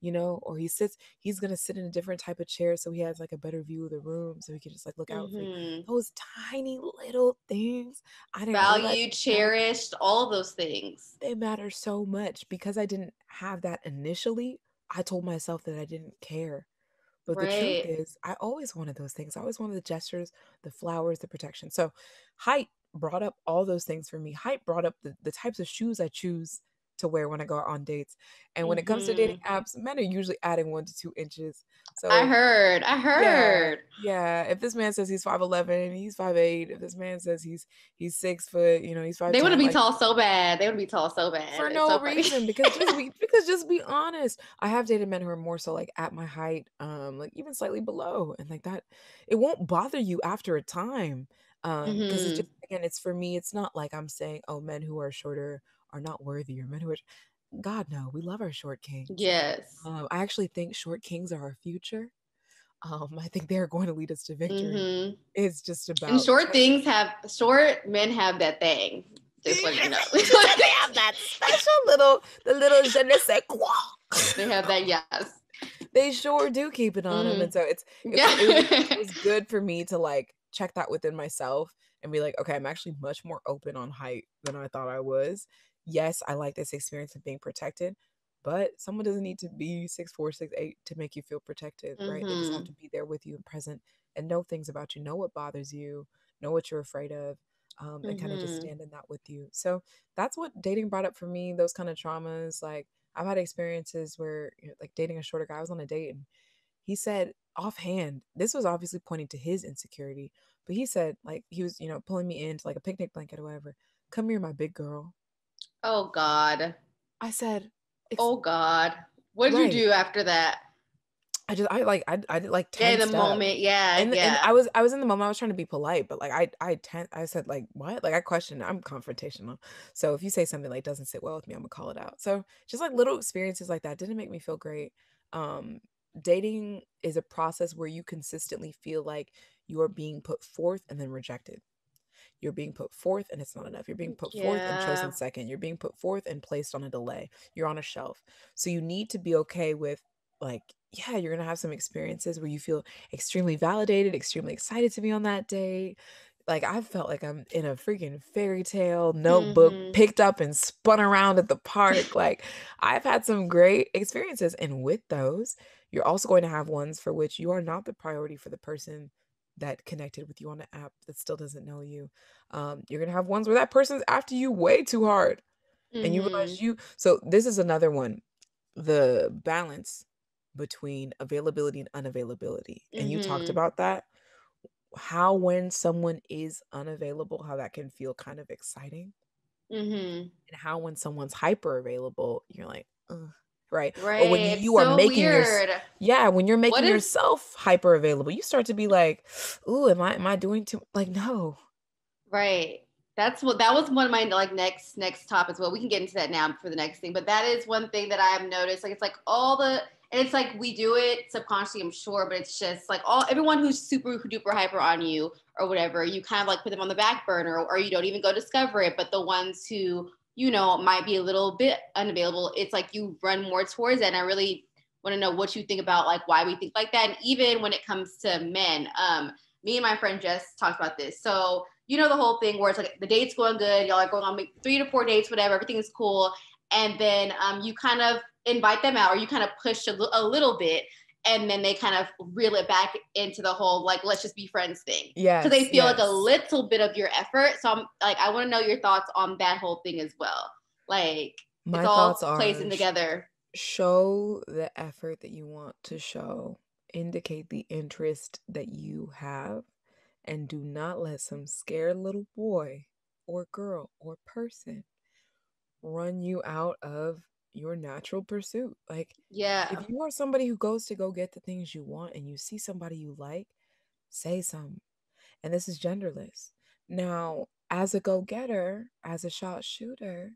or he's gonna sit in a different type of chair so he has like a better view of the room, so he can just like look out for you. Those tiny little things I didn't valued, cherished, all those things. They matter so much. Because I didn't have that initially, I told myself that I didn't care. But the truth is, I always wanted those things. I always wanted the gestures, the flowers, the protection. So height brought up all those things for me. Height brought up the types of shoes I choose to wear when I go out on dates. And when it comes to dating apps, men are usually adding 1 to 2 inches. So I heard. Yeah. If this man says he's 5'11", he's 5'8". If this man says he's 6 foot, he's 5'10". They want to be tall so bad. For no reason. Because just be honest. I have dated men who are more so like at my height, like even slightly below, and like that, it won't bother you after a time. Because it's just, again, it's for me. It's not like I'm saying, oh, men who are shorter are not worthy, or men who are. God, no, we love our short kings. Yes. I actually think short kings are our future. I think they're going to lead us to victory. It's just about. And short men have that thing. Just let you know. They have that special the little je ne sais quoi. They have that, yes. They sure do keep it on them. And so it was good for me to like check that within myself and be like, okay, I'm actually much more open on height than I thought I was. Yes, I like this experience of being protected, but someone doesn't need to be 6'4", 6'8" to make you feel protected, right? They just have to be there with you and present and know things about you, know what bothers you, know what you're afraid of, and kind of just stand in that with you. So that's what dating brought up for me, those kind of traumas. Like I've had experiences where, like dating a shorter guy, I was on a date and he said offhand, this was obviously pointing to his insecurity, but he said, like, he was, pulling me into like a picnic blanket or whatever. Come here, my big girl. Oh God. I said, oh God. What did you do after that? I did like 10 in the steps. moment, And I was in the moment. I was trying to be polite, but like I said, like, what? Like I questioned. I'm confrontational, so if you say something like doesn't sit well with me, I'm gonna call it out. So just like little experiences like that didn't make me feel great. Dating is a process where you consistently feel like you are being put forth and then rejected. You're being put forth and it's not enough. You're being put forth and chosen second. You're being put forth and placed on a delay. You're on a shelf. So you need to be okay with, like, yeah, you're going to have some experiences where you feel extremely validated, extremely excited to be on that day. Like I felt like I'm in a freaking fairy tale notebook, picked up and spun around at the park. Like I've had some great experiences. And with those, you're also going to have ones for which you are not the priority for the person that connected with you on the app that still doesn't know you. You're going to have ones where that person's after you way too hard. And you realize so this is another one, the balance between availability and unavailability. And you talked about that, how when someone is unavailable, how that can feel kind of exciting. And how when someone's hyper available, you're like, ugh. Right. Or when you are making when you're making yourself hyper available, you start to be like, ooh, am I doing too, like, no. Right. That was one of my like next topics. Well, we can get into that now for the next thing, but that is one thing that I have noticed. Like it's like and it's like we do it subconsciously, I'm sure, but it's just like everyone who's super duper hyper on you or whatever, you kind of like put them on the back burner or you don't even go discover it. But the ones who, might be a little bit unavailable, it's like you run more towards it. And I really want to know what you think about like why we think like that. And even when it comes to men, me and my friend Jess talked about this. So, the whole thing where it's like the date's going good, y'all are going on 3 to 4 dates, whatever, everything is cool. And then you kind of invite them out or you kind of push a little bit and then they kind of reel it back into the whole, like, let's just be friends thing. Yeah. Because they feel like a little bit of your effort. So I'm like, I want to know your thoughts on that whole thing as well. Like, my it's all thoughts placing together. Show the effort that you want to show. Indicate the interest that you have. And do not let some scared little boy or girl or person run you out of your natural pursuit. Like, if you are somebody who goes to go get the things you want and you see somebody you like, say something. And this is genderless. Now, as a go-getter, as a shot shooter,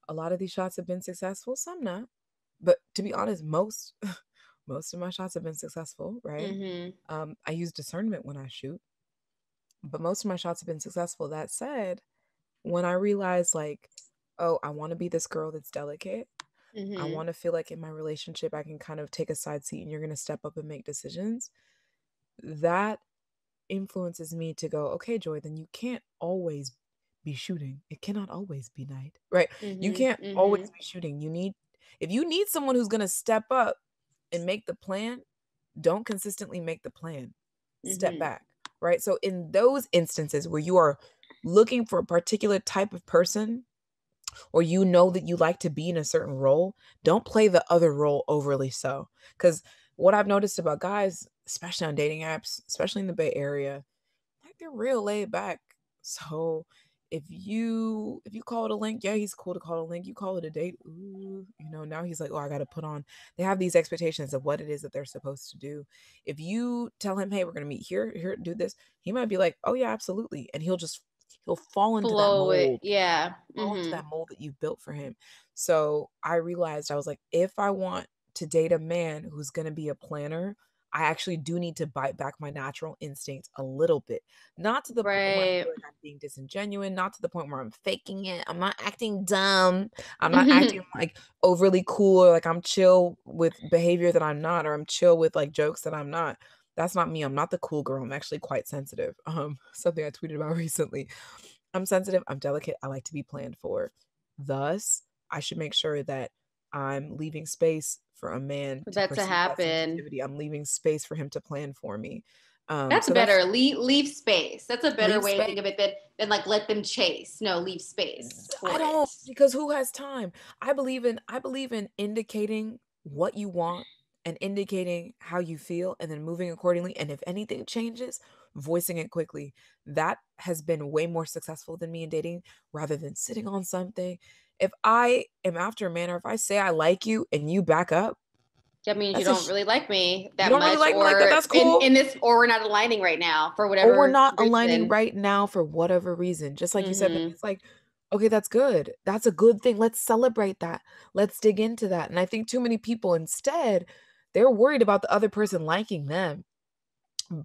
a lot of these shots have been successful, some not. But to be honest, most of my shots have been successful, right? I use discernment when I shoot. But most of my shots have been successful. That said, when I realized like, oh, I want to be this girl that's delicate. I want to feel like in my relationship, I can kind of take a side seat and you're going to step up and make decisions. That influences me to go, okay, Joy, then you can't always be shooting. It cannot always be night, right? You can't always be shooting. If you need someone who's going to step up and make the plan, don't consistently make the plan. Step back. Right. So in those instances where you are looking for a particular type of person or that you like to be in a certain role, don't play the other role overly so. Because what I've noticed about guys, especially on dating apps, especially in the Bay Area, like they're real laid back. So if you call it a link, yeah, he's cool to call it a link. You call it a date, ooh, now he's like, oh, I got to put on. They have these expectations of what it is that they're supposed to do. If you tell him, hey, we're going to meet here, do this, he might be like, oh yeah, absolutely. And he'll fall into that mold. Yeah. Fall into that mold that you've built for him. So I realized, I was like, if I want to date a man who's going to be a planner, I actually do need to bite back my natural instincts a little bit. Not to the point where I feel like I'm being disingenuous, not to the point where I'm faking it. I'm not acting dumb. I'm not acting like overly cool or like I'm chill with behavior that I'm not, or I'm chill with like jokes that I'm not. That's not me. I'm not the cool girl. I'm actually quite sensitive. Something I tweeted about recently. I'm sensitive. I'm delicate. I like to be planned for. Thus, I should make sure that I'm leaving space for a man to that to perceive that happen. sensitivity. I'm leaving space for him to plan for me. That's so better. Leave space. That's a better way space. to think of it than like let them chase. No, leave space. I don't, because who has time? I believe in indicating what you want and indicating how you feel and then moving accordingly. And if anything changes, voicing it quickly. That has been way more successful than me in dating, rather than sitting on something. If I am after a man, or if I say I like you and you back up, that means you don't really like me that you don't much, really like me or like that. That's cool. in this, or we're not aligning right now for whatever. Or we're not reason. aligning right now for whatever reason. Just like you said, Mm-hmm. it's like, okay, that's good. That's a good thing. Let's celebrate that. Let's dig into that. And I think too many people instead, they're worried about the other person liking them.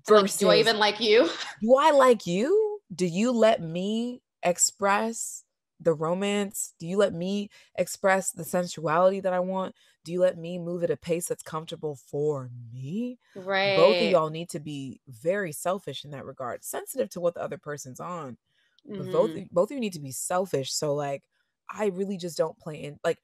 Versus, like, do I even like you? Do I like you? Do you let me express the romance? Do you let me express the sensuality that I want? Do you let me move at a pace that's comfortable for me? Right. Both of y'all need to be very selfish in that regard, sensitive to what the other person's on. But both of you need to be selfish. So like, I really just don't play in, like,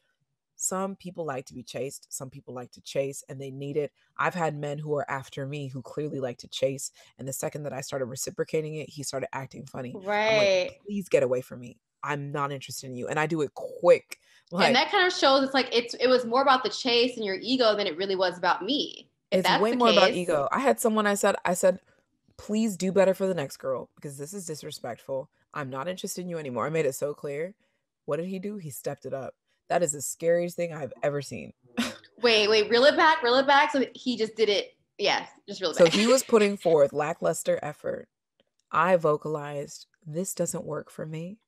some people like to be chased. Some people like to chase and they need it. I've had men who are after me who clearly like to chase. And the second that I started reciprocating it, he started acting funny. Right. I'm like, please get away from me. I'm not interested in you. And I do it quick. Like, and that kind of shows it's like it was more about the chase and your ego than it really was about me. It's way more about ego. I had someone, I said, please do better for the next girl, because this is disrespectful. I'm not interested in you anymore. I made it so clear. What did he do? He stepped it up. That is the scariest thing I've ever seen. wait, reel it back. So he just did it. Yeah, just reel it back. So he was putting forth lackluster effort. I vocalized, this doesn't work for me.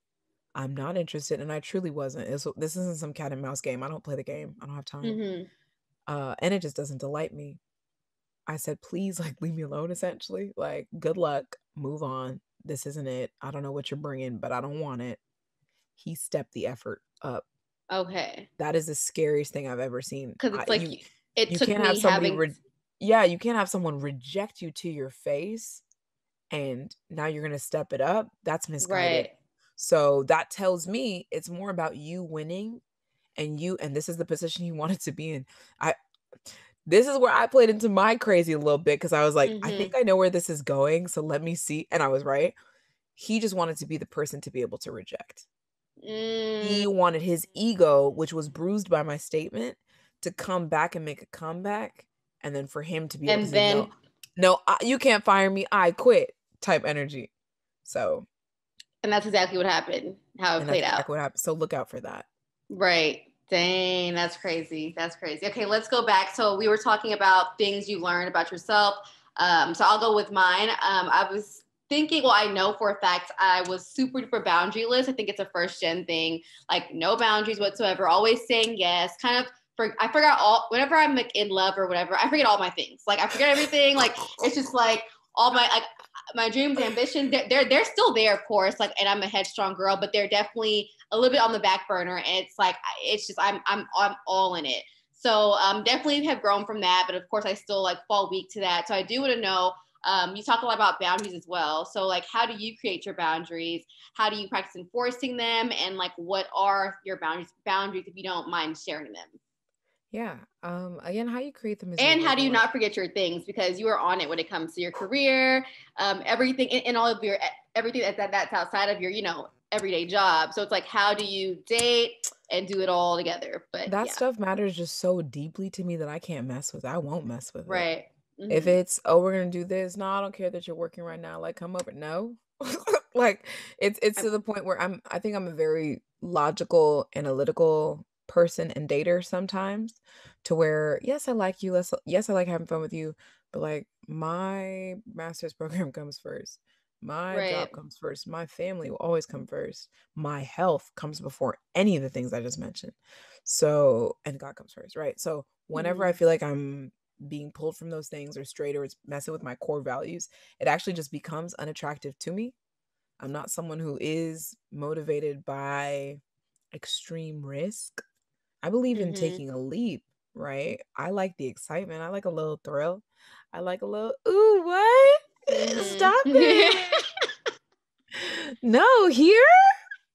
I'm not interested. And I truly wasn't. This isn't some cat and mouse game. I don't play the game. I don't have time. Mm-hmm. And it just doesn't delight me. I said, please, like, leave me alone, essentially. Like, good luck. Move on. This isn't it. I don't know what you're bringing, but I don't want it. He stepped the effort up. Okay. That is the scariest thing I've ever seen. Because it's like you can't have somebody you can't have someone reject you to your face and now you're going to step it up. That's misguided. Right. So that tells me it's more about you winning and this is the position you wanted to be in. This is where I played into my crazy a little bit, because I was like, I think I know where this is going, so let me see. And I was right. He just wanted to be the person to be able to reject. He wanted his ego, which was bruised by my statement, to come back and make a comeback, and then for him to be able to say, no, you can't fire me, I quit type energy. So, and that's exactly what happened. How it played out. Exactly what happened. So look out for that. Right. Dang, that's crazy. Okay, let's go back. So we were talking about things you learned about yourself. So I'll go with mine. I was thinking, well, I know for a fact I was super duper boundaryless. I think it's a first gen thing, like no boundaries whatsoever, always saying yes. I forgot whenever I'm like in love or whatever, I forget all my things. Like I forget everything. Like it's just like all my dreams, ambitions, they're still there, of course. Like, and I'm a headstrong girl, but they're definitely a little bit on the back burner. And it's like, it's just, I'm all in it. So definitely have grown from that. But of course I still like fall weak to that. So I do want to know, you talk a lot about boundaries as well. So like, how do you create your boundaries? How do you practice enforcing them? And like, what are your boundaries if you don't mind sharing them? Yeah. Again, how you create them is, and how do you not forget your things, because you are on it when it comes to your career, everything, and all of your everything that's outside of your everyday job. So it's like, how do you date and do it all together? But that stuff matters just so deeply to me that I can't mess with it. I won't mess with it. Right. Mm-hmm. If it's, oh, we're gonna do this, no, I don't care that you're working right now, like come over. No. Like it's to the point where I think I'm a very logical, analytical person and dater sometimes, to where yes, I like you, yes, I like having fun with you, but like my master's program comes first, my job comes first, my family will always come first, my health comes before any of the things I just mentioned. So, and God comes first, right? So whenever I feel like I'm being pulled from those things or straight, or it's messing with my core values, it actually just becomes unattractive to me. I'm not someone who is motivated by extreme risk. I believe in taking a leap, right? I like the excitement. I like a little thrill. I like a little, ooh, what? Stop it. No, here?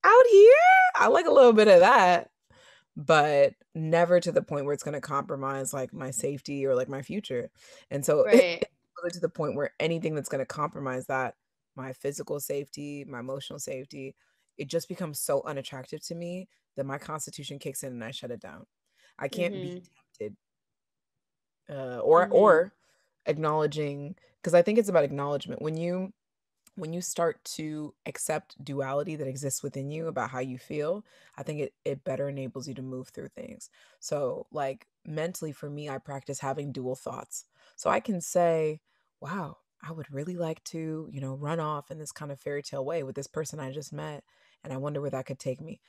Out here? I like a little bit of that, but never to the point where it's going to compromise like my safety or like my future. And so Right. it's to the point where anything that's going to compromise that, my physical safety, my emotional safety, it just becomes so unattractive to me that my constitution kicks in and I shut it down. I can't be tempted. Or acknowledging, because I think it's about acknowledgement. When you start to accept duality that exists within you about how you feel, I think it better enables you to move through things. So like mentally for me, I practice having dual thoughts. So I can say, wow, I would really like to, run off in this kind of fairy tale way with this person I just met. And I wonder where that could take me.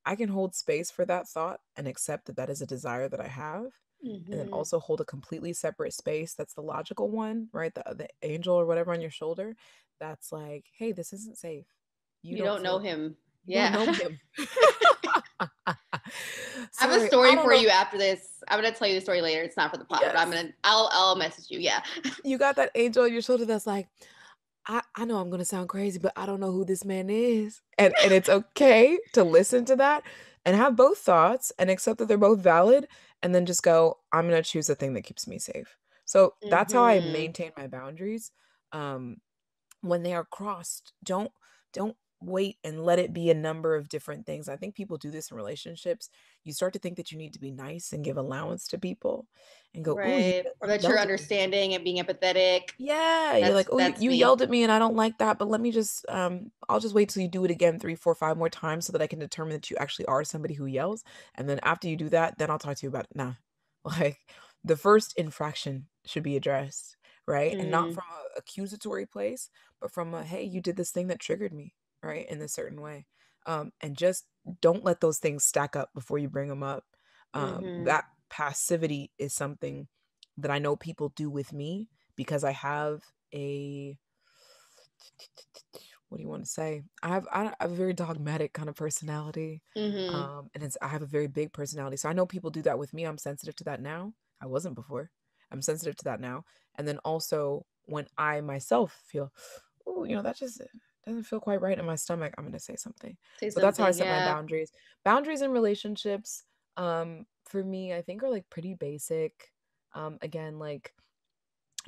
I can hold space for that thought and accept that that is a desire that I have. And then also hold a completely separate space that's the logical one, right? The angel or whatever on your shoulder. That's like, hey, this isn't safe. You don't know him. You don't know him. I have a story for you after this. I'm gonna tell you the story later. It's not for the pod, but I'll message you. Yeah. You got that angel on your shoulder that's like, I know I'm gonna sound crazy, but I don't know who this man is. And it's okay to listen to that and have both thoughts and accept that they're both valid, and then just go, I'm gonna choose the thing that keeps me safe. So that's how I maintain my boundaries. When they are crossed, don't wait and let it be a number of different things. I think people do this in relationships. You start to think that you need to be nice and give allowance to people and go, right. Or that you're understanding and being empathetic. Yeah. You're like, you yelled at me and I don't like that, but let me just, I'll just wait till you do it again 3, 4, 5 more times so that I can determine that you actually are somebody who yells. And then after you do that, then I'll talk to you about it. Nah, like the first infraction should be addressed, right? And not from an accusatory place, but from a, hey, you did this thing that triggered me, right, in a certain way. And just don't let those things stack up before you bring them up. That passivity is something that I know people do with me because I have a, what do you want to say? I have a very dogmatic kind of personality. And I have a very big personality. So I know people do that with me. I'm sensitive to that now. I wasn't before. I'm sensitive to that now. And then also when I myself feel, that just doesn't feel quite right in my stomach, I'm going to say something. So that's how I set my boundaries. Boundaries in relationships, for me, I think are like pretty basic. Again, like,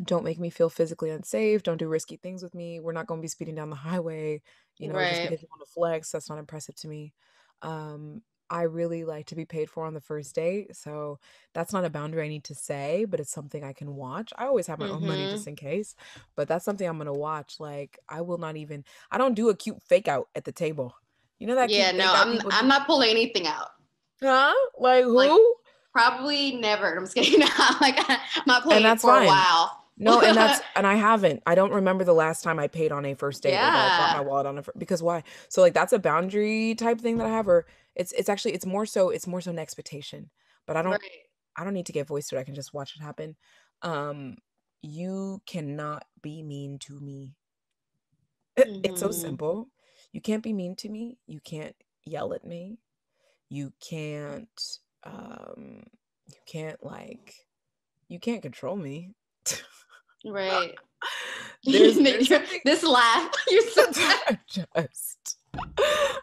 don't make me feel physically unsafe. Don't do risky things with me. We're not going to be speeding down the highway, just because you want to flex. That's not impressive to me. I really like to be paid for on the first date. So that's not a boundary I need to say, but it's something I can watch. I always have my own money just in case, but that's something I'm going to watch. Like I don't do a cute fake out at the table. You know that cute fake out I'm not pulling anything out. Huh? Like who? Like, probably never. I'm just kidding. Like I'm not pulling it for a while. No, and I haven't. I don't remember the last time I paid on a first date or that I bought my wallet on because why? So like that's a boundary type thing that I have, or it's more so an expectation. But I don't need to give voice to it. I can just watch it happen. You cannot be mean to me. It's so simple. You can't be mean to me. You can't yell at me. You can't you can't control me. Right. There's this laugh. You're so just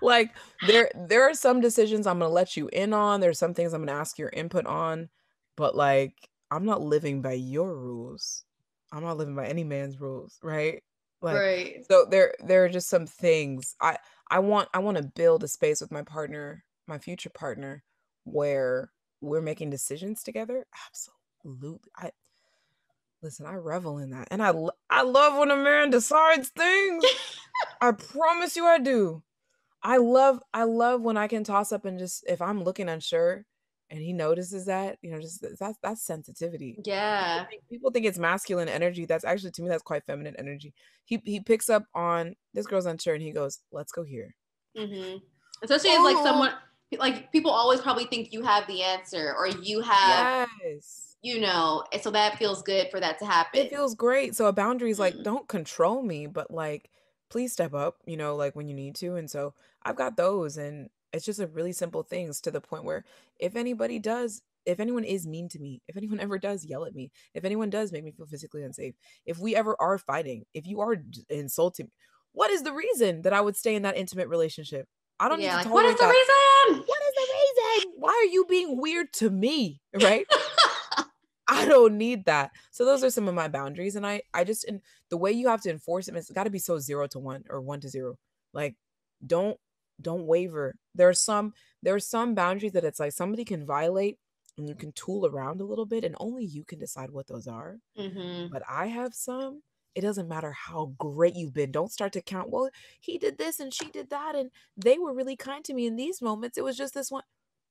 like there are some decisions I'm gonna let you in on. There's some things I'm gonna ask your input on, but like I'm not living by your rules. I'm not living by any man's rules, right? Like so there are just some things I want to build a space with my partner, my future partner, where we're making decisions together. Absolutely. I revel in that. And I love when a man decides things. I promise you I do. I love when I can toss up and just, if I'm looking unsure and he notices that, just that's sensitivity. Yeah. People think it's masculine energy. That's actually, to me, that's quite feminine energy. He picks up on this girl's unsure and he goes, let's go here. Especially as like someone, like people always probably think you have the answer or you have and so that feels good for that to happen. It feels great. So a boundary is like, don't control me, but like, please step up, like when you need to. And so I've got those, and it's just a really simple things to the point where if anyone is mean to me, if anyone ever does yell at me, if anyone does make me feel physically unsafe, if we ever are fighting, if you are insulting me, what is the reason that I would stay in that intimate relationship? I don't need to tolerate what is the that. reason? What is the reason? Why are you being weird to me? Right? I don't need that. So those are some of my boundaries. And I just, and the way you have to enforce them, it's got to be so 0 to 1 or 1 to 0. Like, don't waver. There are some boundaries that it's like somebody can violate and you can tool around a little bit and only you can decide what those are. But I have some, it doesn't matter how great you've been. Don't start to count, well, he did this and she did that and they were really kind to me in these moments. It was just this one.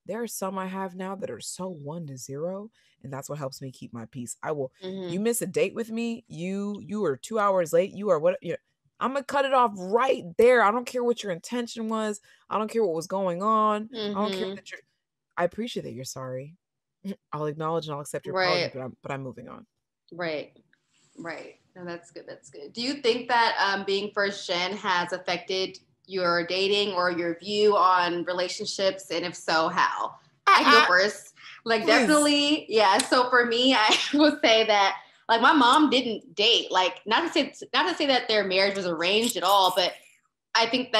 There are some I have now that are so 1 to 0, and that's what helps me keep my peace. I will. You miss a date with me. You are 2 hours late. You are what? I'm gonna cut it off right there. I don't care what your intention was. I don't care what was going on. I don't care that you're. I appreciate that you're sorry. I'll acknowledge and I'll accept your apology, but I'm moving on. Right. No, that's good. Do you think that being first gen has affected your dating or your view on relationships, and if so, how? I can go first. Like, please. Definitely, yeah. So for me, I would say that like my mom didn't date. Like, not to say that their marriage was arranged at all, but I think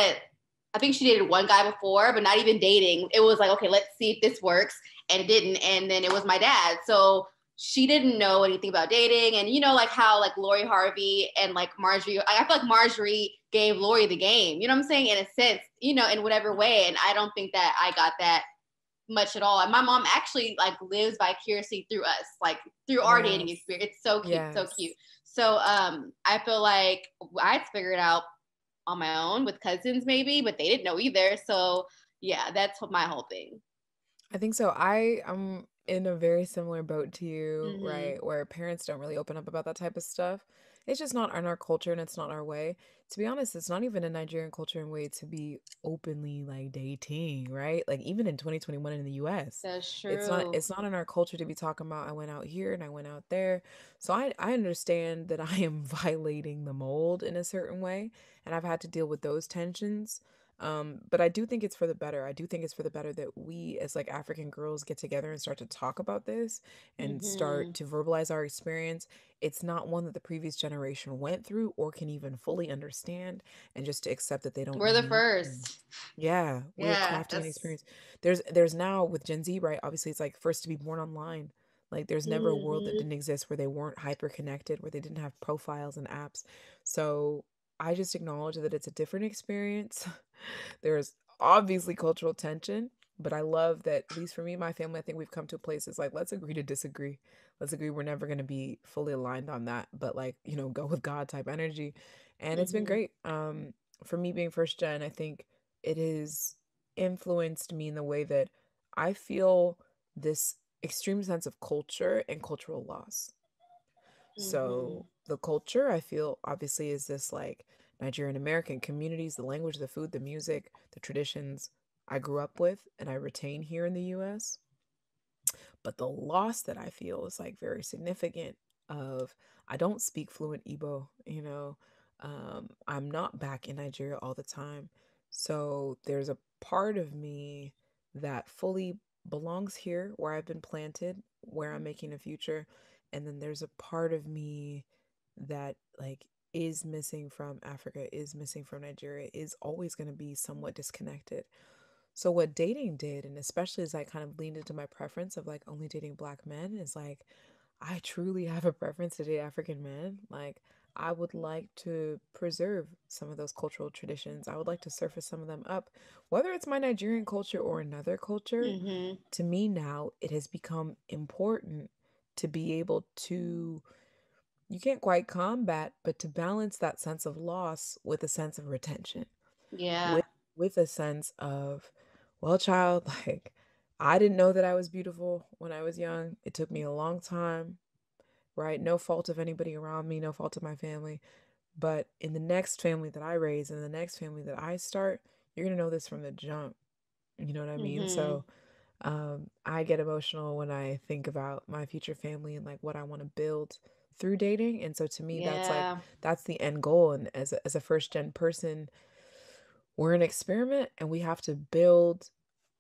she dated one guy before, but not even dating. It was like, okay, let's see if this works, and it didn't. And then it was my dad. So she didn't know anything about dating. And like how like Lori Harvey and like Marjorie, I feel like Marjorie gave Lori the game, you know what I'm saying? In a sense, in whatever way. And I don't think that I got that much at all. And my mom actually like lives vicariously through us, like through our dating experience. It's so cute, so cute. So I feel like I had to figure it out on my own with cousins maybe, but they didn't know either. So yeah, that's my whole thing. I think so. I'm in a very similar boat to you, right? Where parents don't really open up about that type of stuff. It's just not in our culture and it's not our way. To be honest, it's not even a Nigerian culture and way to be openly like dating, right? Like even in 2021 in the US. That's true. It's not in our culture to be talking about I went out here and I went out there. So I understand that I am violating the mold in a certain way, and I've had to deal with those tensions. But I do think it's for the better. I do think it's for the better that we as like African girls get together and start to talk about this and start to verbalize our experience. It's not one that the previous generation went through or can even fully understand, and just to accept that they don't. We're the first. Yeah, we're crafting an experience. There's now with Gen Z, right? Obviously it's like first to be born online. Like there's never a world that didn't exist where they weren't hyper connected, where they didn't have profiles and apps. So I just acknowledge that it's a different experience. There's obviously cultural tension, but I love that, at least for me and my family, I think we've come to a place that's like, let's agree to disagree. Let's agree we're never going to be fully aligned on that, but like, go with God type energy. And it's been great. For me being first gen, I think it has influenced me in the way that I feel this extreme sense of culture and cultural loss. So the culture, I feel, obviously is this like Nigerian American communities, the language, the food, the music, the traditions I grew up with and I retain here in the US. But the loss that I feel is like very significant of I don't speak fluent Igbo, I'm not back in Nigeria all the time. So there's a part of me that fully belongs here where I've been planted, where I'm making a future. And then there's a part of me that like is missing from Africa, is missing from Nigeria, is always going to be somewhat disconnected. So what dating did, and especially as I kind of leaned into my preference of like only dating Black men, is like I truly have a preference to date African men. Like I would like to preserve some of those cultural traditions. I would like to surface some of them up, whether it's my Nigerian culture or another culture. To me now, it has become important to be able to, you can't quite combat, but to balance that sense of loss with a sense of retention. Yeah. With a sense of, well, child, like, I didn't know that I was beautiful when I was young. It took me a long time, right? No fault of anybody around me, no fault of my family. But in the next family that I raise, in the next family that I start, you're going to know this from the jump. You know what I mean? So I get emotional when I think about my future family and like what I want to build through dating. And so to me, that's the end goal. And as a first gen person, we're an experiment and we have to build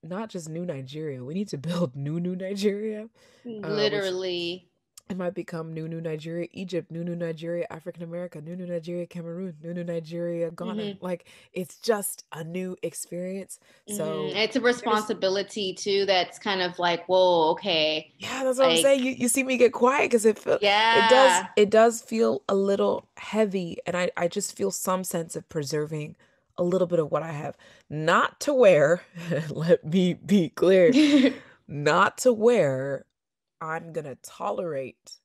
not just new Nigeria. We need to build new Nigeria, which Literally. it might become new Nigeria, Egypt, new Nigeria, African America, new Nigeria, Cameroon, new Nigeria, Ghana. Like it's just a new experience. So it's a responsibility too. That's kind of like, whoa, okay. Yeah, that's what I'm saying. You see me get quiet because it does feel a little heavy, and I just feel some sense of preserving a little bit of what I have. Not to where, let me be clear, not to where I'm gonna tolerate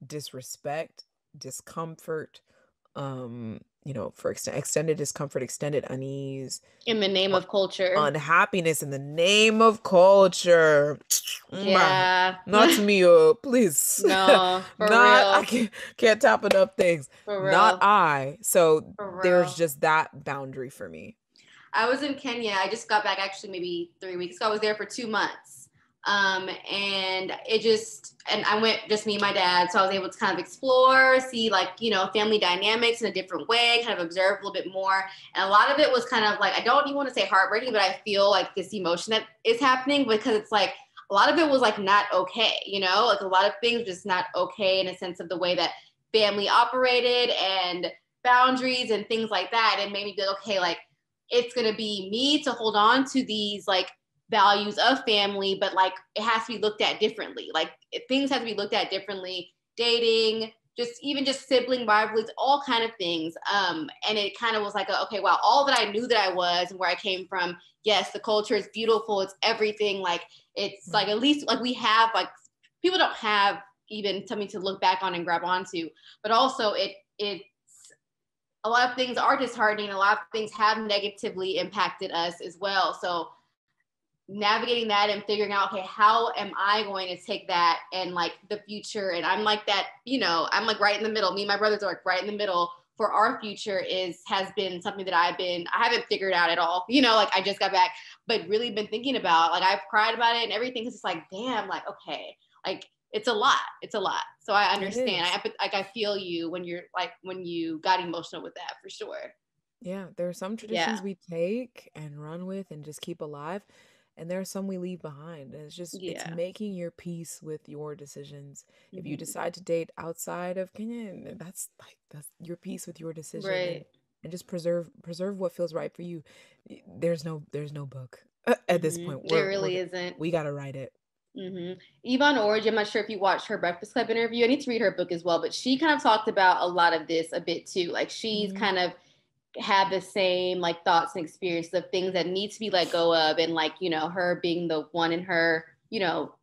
disrespect, discomfort, for extended discomfort, extended unease, in the name of culture, unhappiness in the name of culture. Yeah, not to me, please. No, for real. I can't top enough things. For real. Not I. So there's just that boundary for me. I was in Kenya. I just got back actually maybe 3 weeks ago. I was there for 2 months. And I went just me and my dad. So I was able to kind of explore, see family dynamics in a different way, kind of observe a little bit more. And a lot of it was kind of like, I don't even want to say heartbreaking, but I feel like this emotion that is happening because it's like, a lot of it was like not okay, like a lot of things just not okay in a sense of the way that family operated and boundaries and things like that. And made me go, okay, like it's going to be me to hold on to these like values of family, but like it has to be looked at differently. Like things have to be looked at differently, dating, just sibling rivalries, all kind of things. And it kind of was like, okay, wow, all that I knew that I was and where I came from. Yes, the culture is beautiful. It's everything. Like it's like, at least like we have like, people don't have even something to look back on and grab onto, but also it's a lot of things are disheartening. A lot of things have negatively impacted us as well. So navigating that and figuring out, okay, how am I going to take that and like the future? And I'm like that, I'm like right in the middle. Me and my brothers are like right in the middle for our future has been something that I haven't figured out at all. Like I just got back, but really been thinking about, like I've cried about it and everything. It's just like, damn, like, okay, like it's a lot. It's a lot. So I understand. I feel you when you got emotional with that for sure. Yeah. There are some traditions we take and run with and just keep alive. And there are some we leave behind. And it's making your peace with your decisions. Mm-hmm. If you decide to date outside of Kenya, that's your peace with your decision. Right. And just preserve what feels right for you. There's no book at this point. There really isn't. We got to write it. Mm-hmm. Yvonne Orji, I'm not sure if you watched her Breakfast Club interview. I need to read her book as well, but she kind of talked about a lot of this a bit too. Like she's kind of have the same like thoughts and experiences of things that need to be let go of, and like her being the one in her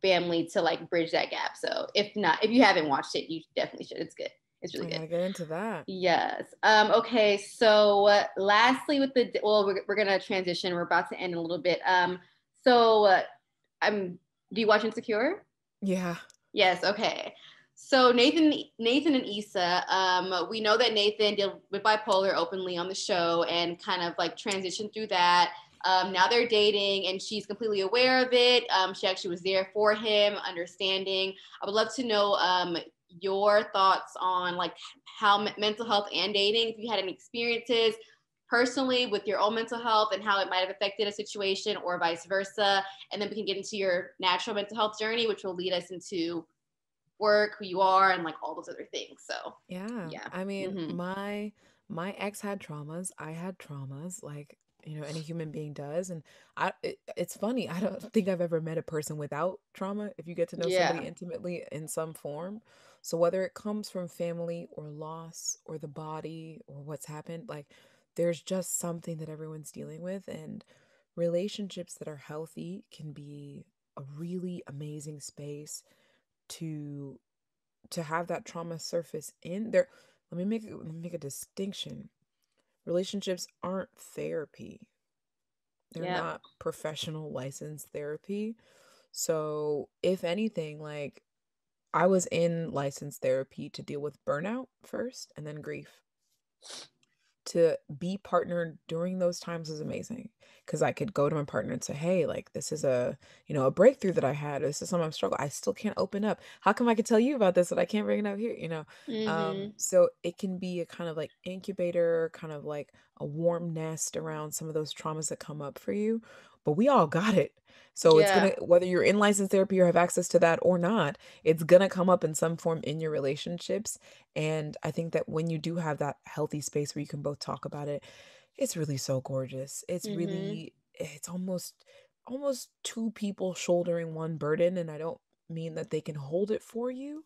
family to like bridge that gap. So if you haven't watched it, you definitely should. It's good. It's really good. I get into that. Yes. Okay. So lastly, we're gonna transition. We're about to end in a little bit. Do you watch Insecure? Yeah. Yes. Okay. So Nathan and Issa, we know that Nathan dealt with bipolar openly on the show and kind of like transitioned through that. Now they're dating and she's completely aware of it. She actually was there for him, understanding. I would love to know your thoughts on like how mental health and dating, if you had any experiences personally with your own mental health and how it might have affected a situation or vice versa. And then we can get into your natural mental health journey, which will lead us into work, who you are, and like all those other things. So yeah. I mean, my ex had traumas. I had traumas, like any human being does. And it's funny. I don't think I've ever met a person without trauma. If you get to know somebody intimately in some form, so whether it comes from family or loss or the body or what's happened, like there's just something that everyone's dealing with, and relationships that are healthy can be a really amazing space to have that trauma surface in there. Let me make a distinction. Relationships aren't therapy. They're not professional licensed therapy. So if anything, like I was in licensed therapy to deal with burnout first and then grief. to be partnered during those times was amazing, because I could go to my partner and say, hey, like, this is a, a breakthrough that I had. This is something I'm struggling. I still can't open up. How come I could tell you about this, but I can't bring it up here, So it can be a kind of like incubator, kind of like a warm nest around some of those traumas that come up for you. But we all got it. So it's going to, whether you're in licensed therapy or have access to that or not, it's going to come up in some form in your relationships. And I think that when you do have that healthy space where you can both talk about it, it's really so gorgeous. It's really, it's almost two people shouldering one burden. And I don't mean that they can hold it for you,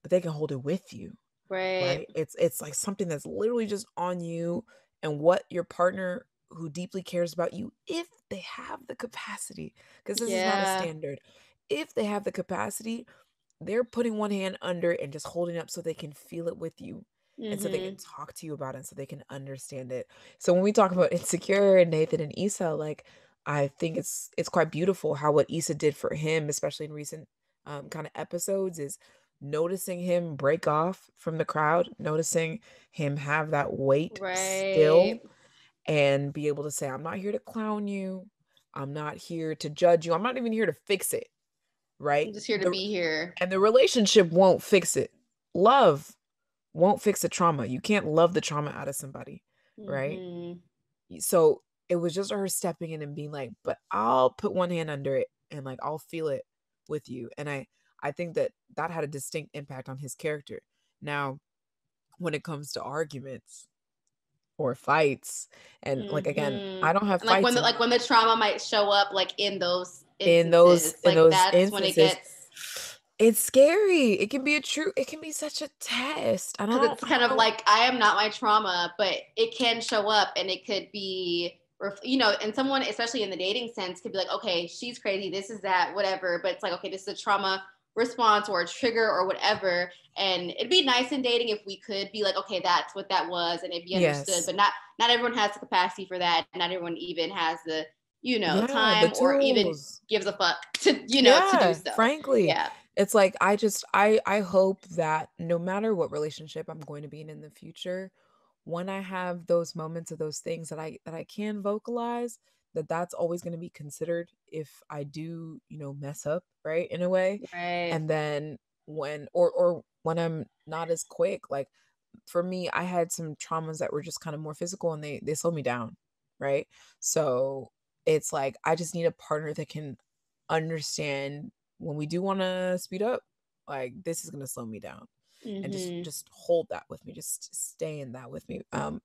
but they can hold it with you. Right. It's like something that's literally just on you, and what your partner who deeply cares about you, if they have the capacity, because this is not a standard, if they have the capacity, they're putting one hand under and just holding up so they can feel it with you. And so they can talk to you about it, so they can understand it. So when we talk about Insecure and Nathan and Issa, like, I think it's quite beautiful how what Issa did for him, especially in recent kind of episodes, is noticing him break off from the crowd, noticing him have that weight still, and be able to say, I'm not here to clown you. I'm not here to judge you. I'm not even here to fix it. Right? I'm just here to be here. And the relationship won't fix it. Love won't fix the trauma. You can't love the trauma out of somebody. Right? So it was just her stepping in and being like, but I'll put one hand under it and like, I'll feel it with you. And I think that had a distinct impact on his character. Now, when it comes to arguments or fights, and like, again, I don't have like fights. When the trauma might show up, like in those instances, when it gets, it's scary. It can be such a test. Because it's kind of like, I am not my trauma, but it can show up, and it could be, and someone, especially in the dating sense, could be like, okay, she's crazy, this is that, whatever. But it's like, okay, this is a trauma response or a trigger or whatever. And it'd be nice in dating if we could be like, okay, that's what that was, and it'd be understood. But not everyone has the capacity for that. Not everyone even has the, time or even gives a fuck to, to do so. Frankly. It's like, I hope that no matter what relationship I'm going to be in the future, when I have those moments of those things that I can vocalize, that's always going to be considered if I do, mess up, right, in a way. Right. And then when I'm not as quick, like, for me, I had some traumas that were just kind of more physical, and they slowed me down, right? So it's like, I just need a partner that can understand when we do want to speed up, like, this is going to slow me down. And just hold that with me, just stay in that with me.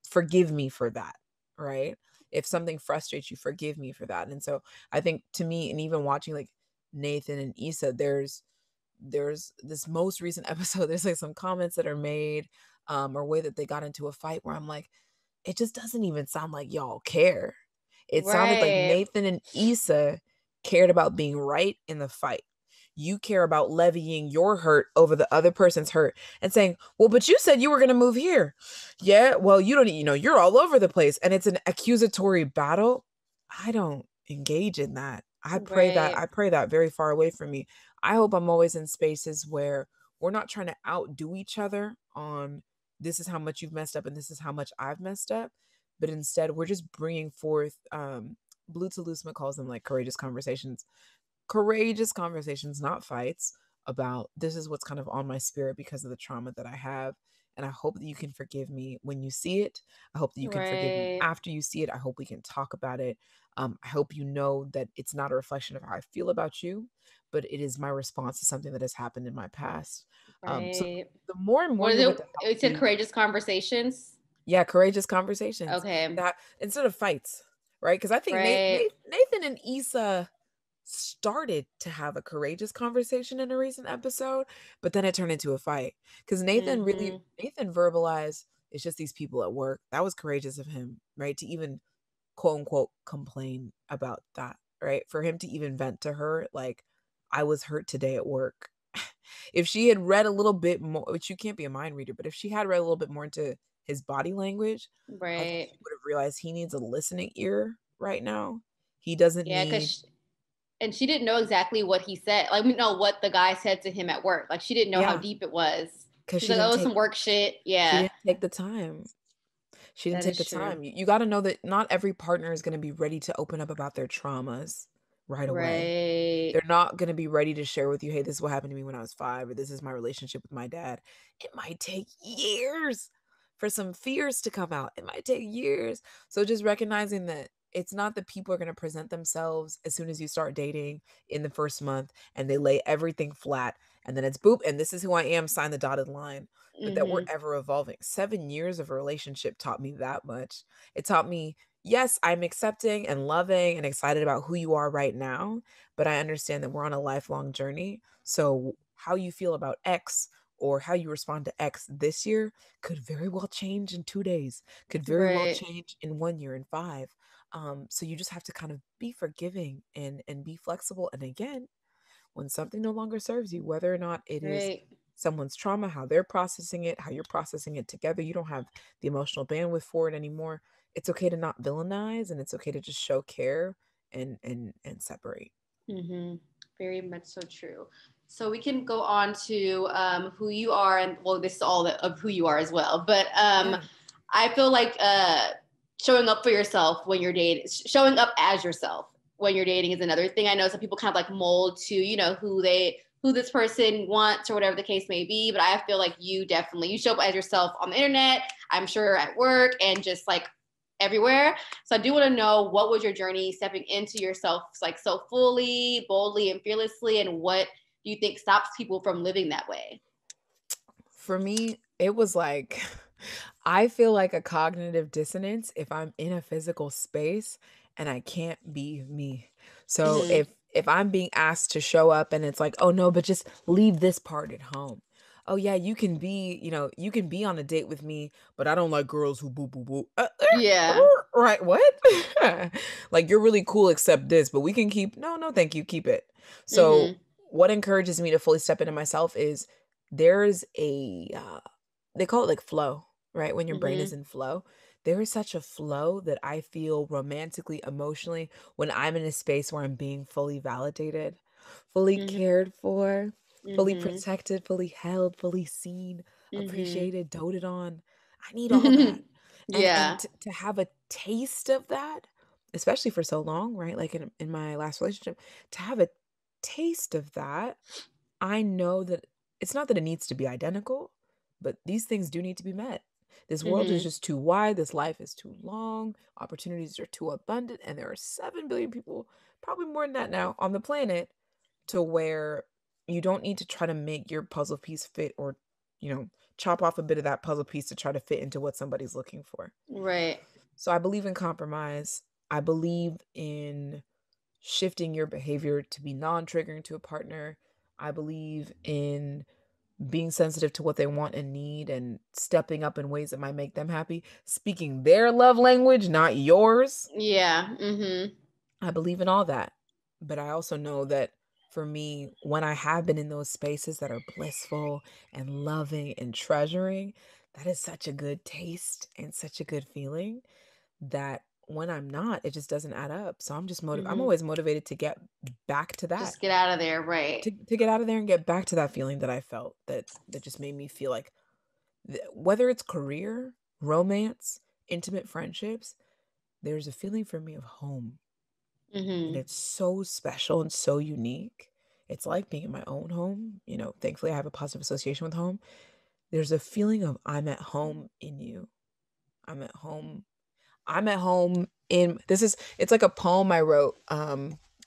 Forgive me for that, right? If something frustrates you, forgive me for that. And so I think, to me, and even watching like Nathan and Issa, there's this most recent episode, there's like some comments that are made, or way that they got into a fight, where I'm like, it just doesn't even sound like y'all care. It sounded like Nathan and Issa cared about being right in the fight. You care about levying your hurt over the other person's hurt and saying, well, but you said you were going to move here. Yeah, well, you don't, you're all over the place. And it's an accusatory battle. I don't engage in that. I pray that very far away from me. I hope I'm always in spaces where we're not trying to outdo each other on, this is how much you've messed up and this is how much I've messed up. But instead, we're just bringing forth, Blue Talusma calls them like courageous conversations, not fights, about, this is what's kind of on my spirit because of the trauma that I have. And I hope that you can forgive me when you see it. I hope that you can forgive me after you see it. I hope we can talk about it. I hope you know that it's not a reflection of how I feel about you, but it is my response to something that has happened in my past. So the more and more it said courageous conversations. Yeah, courageous conversations. Okay. That instead of fights, right? Because I think Nathan and Issa started to have a courageous conversation in a recent episode, but then it turned into a fight. Because Nathan verbalized, it's just these people at work. That was courageous of him, right? To even quote unquote complain about that, right? For him to even vent to her, like, I was hurt today at work. If she had read a little bit more, which you can't be a mind reader, but if she had read a little bit more into his body language, I think she would have realized he needs a listening ear right now. He doesn't need. And she didn't know exactly what he said. Like, we know what the guy said to him at work. Like, she didn't know how deep it was. She's like, oh, some work shit. Yeah. She didn't take the time. She didn't take the time. You got to know that not every partner is going to be ready to open up about their traumas right away. They're not going to be ready to share with you, hey, this is what happened to me when I was 5, or this is my relationship with my dad. It might take years for some fears to come out. It might take years. So just recognizing that it's not that people are going to present themselves as soon as you start dating in the first month and they lay everything flat and then it's boop, and this is who I am, sign the dotted line. But that we're ever evolving. 7 years of a relationship taught me that much. It taught me, yes, I'm accepting and loving and excited about who you are right now, but I understand that we're on a lifelong journey. So how you feel about X or how you respond to X this year could very well change in 2 days, could very well change in 1 year, in 5. So you just have to kind of be forgiving and be flexible. And again, when something no longer serves you, whether or not it is someone's trauma, how they're processing it, how you're processing it together, you don't have the emotional bandwidth for it anymore. It's okay to not villainize, and it's okay to just show care and separate. Very much so true. So we can go on to who you are, and well, this is all of who you are as well. But I feel like showing up for yourself when you're dating, showing up as yourself when you're dating is another thing. I know some people kind of like mold to, you know, who this person wants or whatever the case may be. But I feel like you show up as yourself on the internet, I'm sure at work and just like everywhere. So I do want to know, what was your journey stepping into yourself like so fully, boldly, and fearlessly? And what do you think stops people from living that way? For me, it was like, I feel like a cognitive dissonance if I'm in a physical space and I can't be me. So if I'm being asked to show up and it's like, oh no, but just leave this part at home. Oh yeah, you can be, you can be on a date with me, but I don't like girls who boo boo boo. Right? What? Like, you're really cool except this, but we can keep. No, thank you, keep it. So what encourages me to fully step into myself is there's a they call it like flow, right? When your brain is in flow. There is such a flow that I feel romantically, emotionally, when I'm in a space where I'm being fully validated, fully cared for, fully protected, fully held, fully seen, appreciated, doted on. I need all that. And to have a taste of that, especially for so long, right? Like in my last relationship, to have a taste of that, I know that it's not that it needs to be identical, but these things do need to be met. This world is just too wide. This life is too long. Opportunities are too abundant. And there are 7 billion people, probably more than that now, on the planet, to where you don't need to try to make your puzzle piece fit or, chop off a bit of that puzzle piece to try to fit into what somebody's looking for. Right. So I believe in compromise. I believe in shifting your behavior to be non-triggering to a partner. I believe in being sensitive to what they want and need and stepping up in ways that might make them happy, speaking their love language, not yours. Yeah. I believe in all that. But I also know that for me, when I have been in those spaces that are blissful and loving and treasuring, that is such a good taste and such a good feeling that when I'm not, it just doesn't add up. So I'm just I'm always motivated to get back to that. Just get out of there, right? To get out of there and get back to that feeling that I felt that just made me feel like, whether it's career, romance, intimate friendships, there's a feeling for me of home. And it's so special and so unique. It's like being in my own home. Thankfully I have a positive association with home. There's a feeling of I'm at home in you. I'm at home in it's like a poem I wrote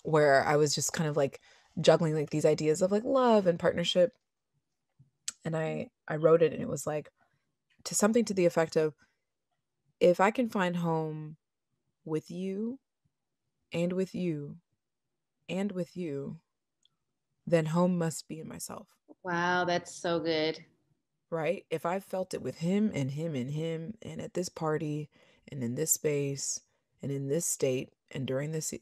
where I was just kind of like juggling like these ideas of like love and partnership, and I wrote it, and it was like something to the effect of, if I can find home with you and with you and with you, then home must be in myself. Wow, that's so good. Right? If I felt it with him and him and him and at this party and in this space and in this state and during this,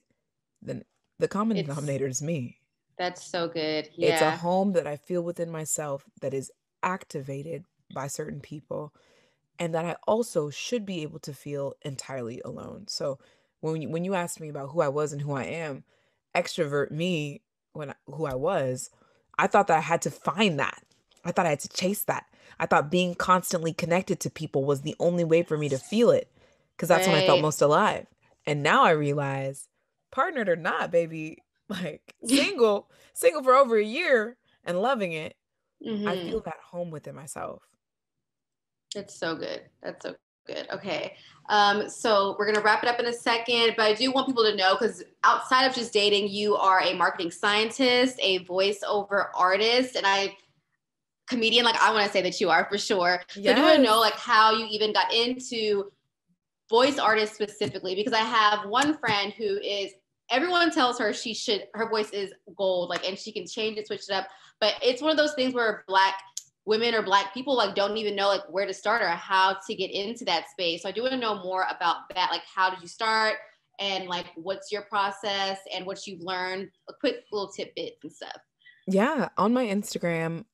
then the common denominator is me. That's so good. Yeah. It's a home that I feel within myself that is activated by certain people, and that I also should be able to feel entirely alone. So when you asked me about who I was and who I am, extrovert me, who I was, I thought that I had to find that. I thought I had to chase that. I thought being constantly connected to people was the only way for me to feel it, because that's when I felt most alive. And now I realize, partnered or not, baby, like single for over a year and loving it, I feel that home within myself. It's so good. That's so good. Okay. So we're going to wrap it up in a second, but I do want people to know, because outside of just dating, you are a marketing scientist, a voiceover artist, and comedian. Like, I want to say that you are for sure. Yes. So I do want to know like how you even got into voice artists specifically, because I have one friend who is, everyone tells her her voice is gold, like, and she can change it, switch it up. But it's one of those things where Black women or Black people like don't even know like where to start or how to get into that space. So I do want to know more about that. Like, how did you start, and like what's your process and what you've learned, a quick little tidbit and stuff. Yeah, on my Instagram,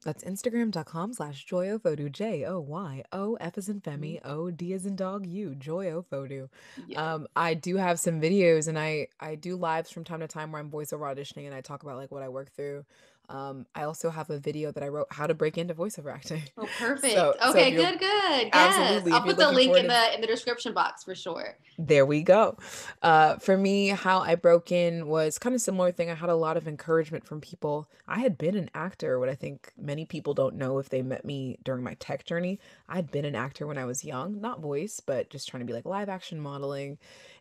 that's instagram.com/Joy Ofodu, JOYO, F as in Femi, O, D as in dog, U, Joy Ofodu. Yes. I do have some videos, and I do lives from time to time where I'm voiceover auditioning, and I talk about like what I work through. I also have a video that I wrote, how to break into voiceover acting. Oh, perfect. Okay, good. Yes. Absolutely. I'll put the link in the description box for sure. There we go. For me, how I broke in was kind of similar thing. I had a lot of encouragement from people. I had been an actor, what I think many people don't know if they met me during my tech journey. I'd been an actor when I was young, not voice, but just trying to be like live action modeling.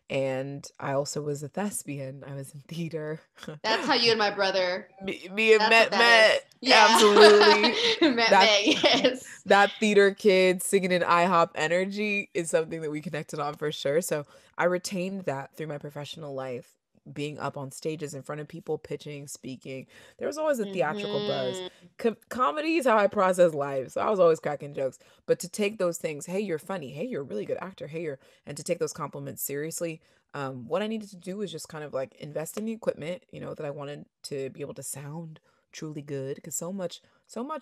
And I also was a thespian. I was in theater. That's how you and my brother me and met. Yeah. Absolutely. met, yes. That theater kid singing in IHOP energy is something that we connected on for sure. So I retained that through my professional life, being up on stages in front of people, pitching, speaking. There was always a theatrical buzz. Comedy is how I process life. So I was always cracking jokes. But to take those things, hey, you're funny. Hey, you're a really good actor. Hey, and to take those compliments seriously, what I needed to do was just kind of like invest in the equipment, that I wanted to be able to sound truly good. Because so much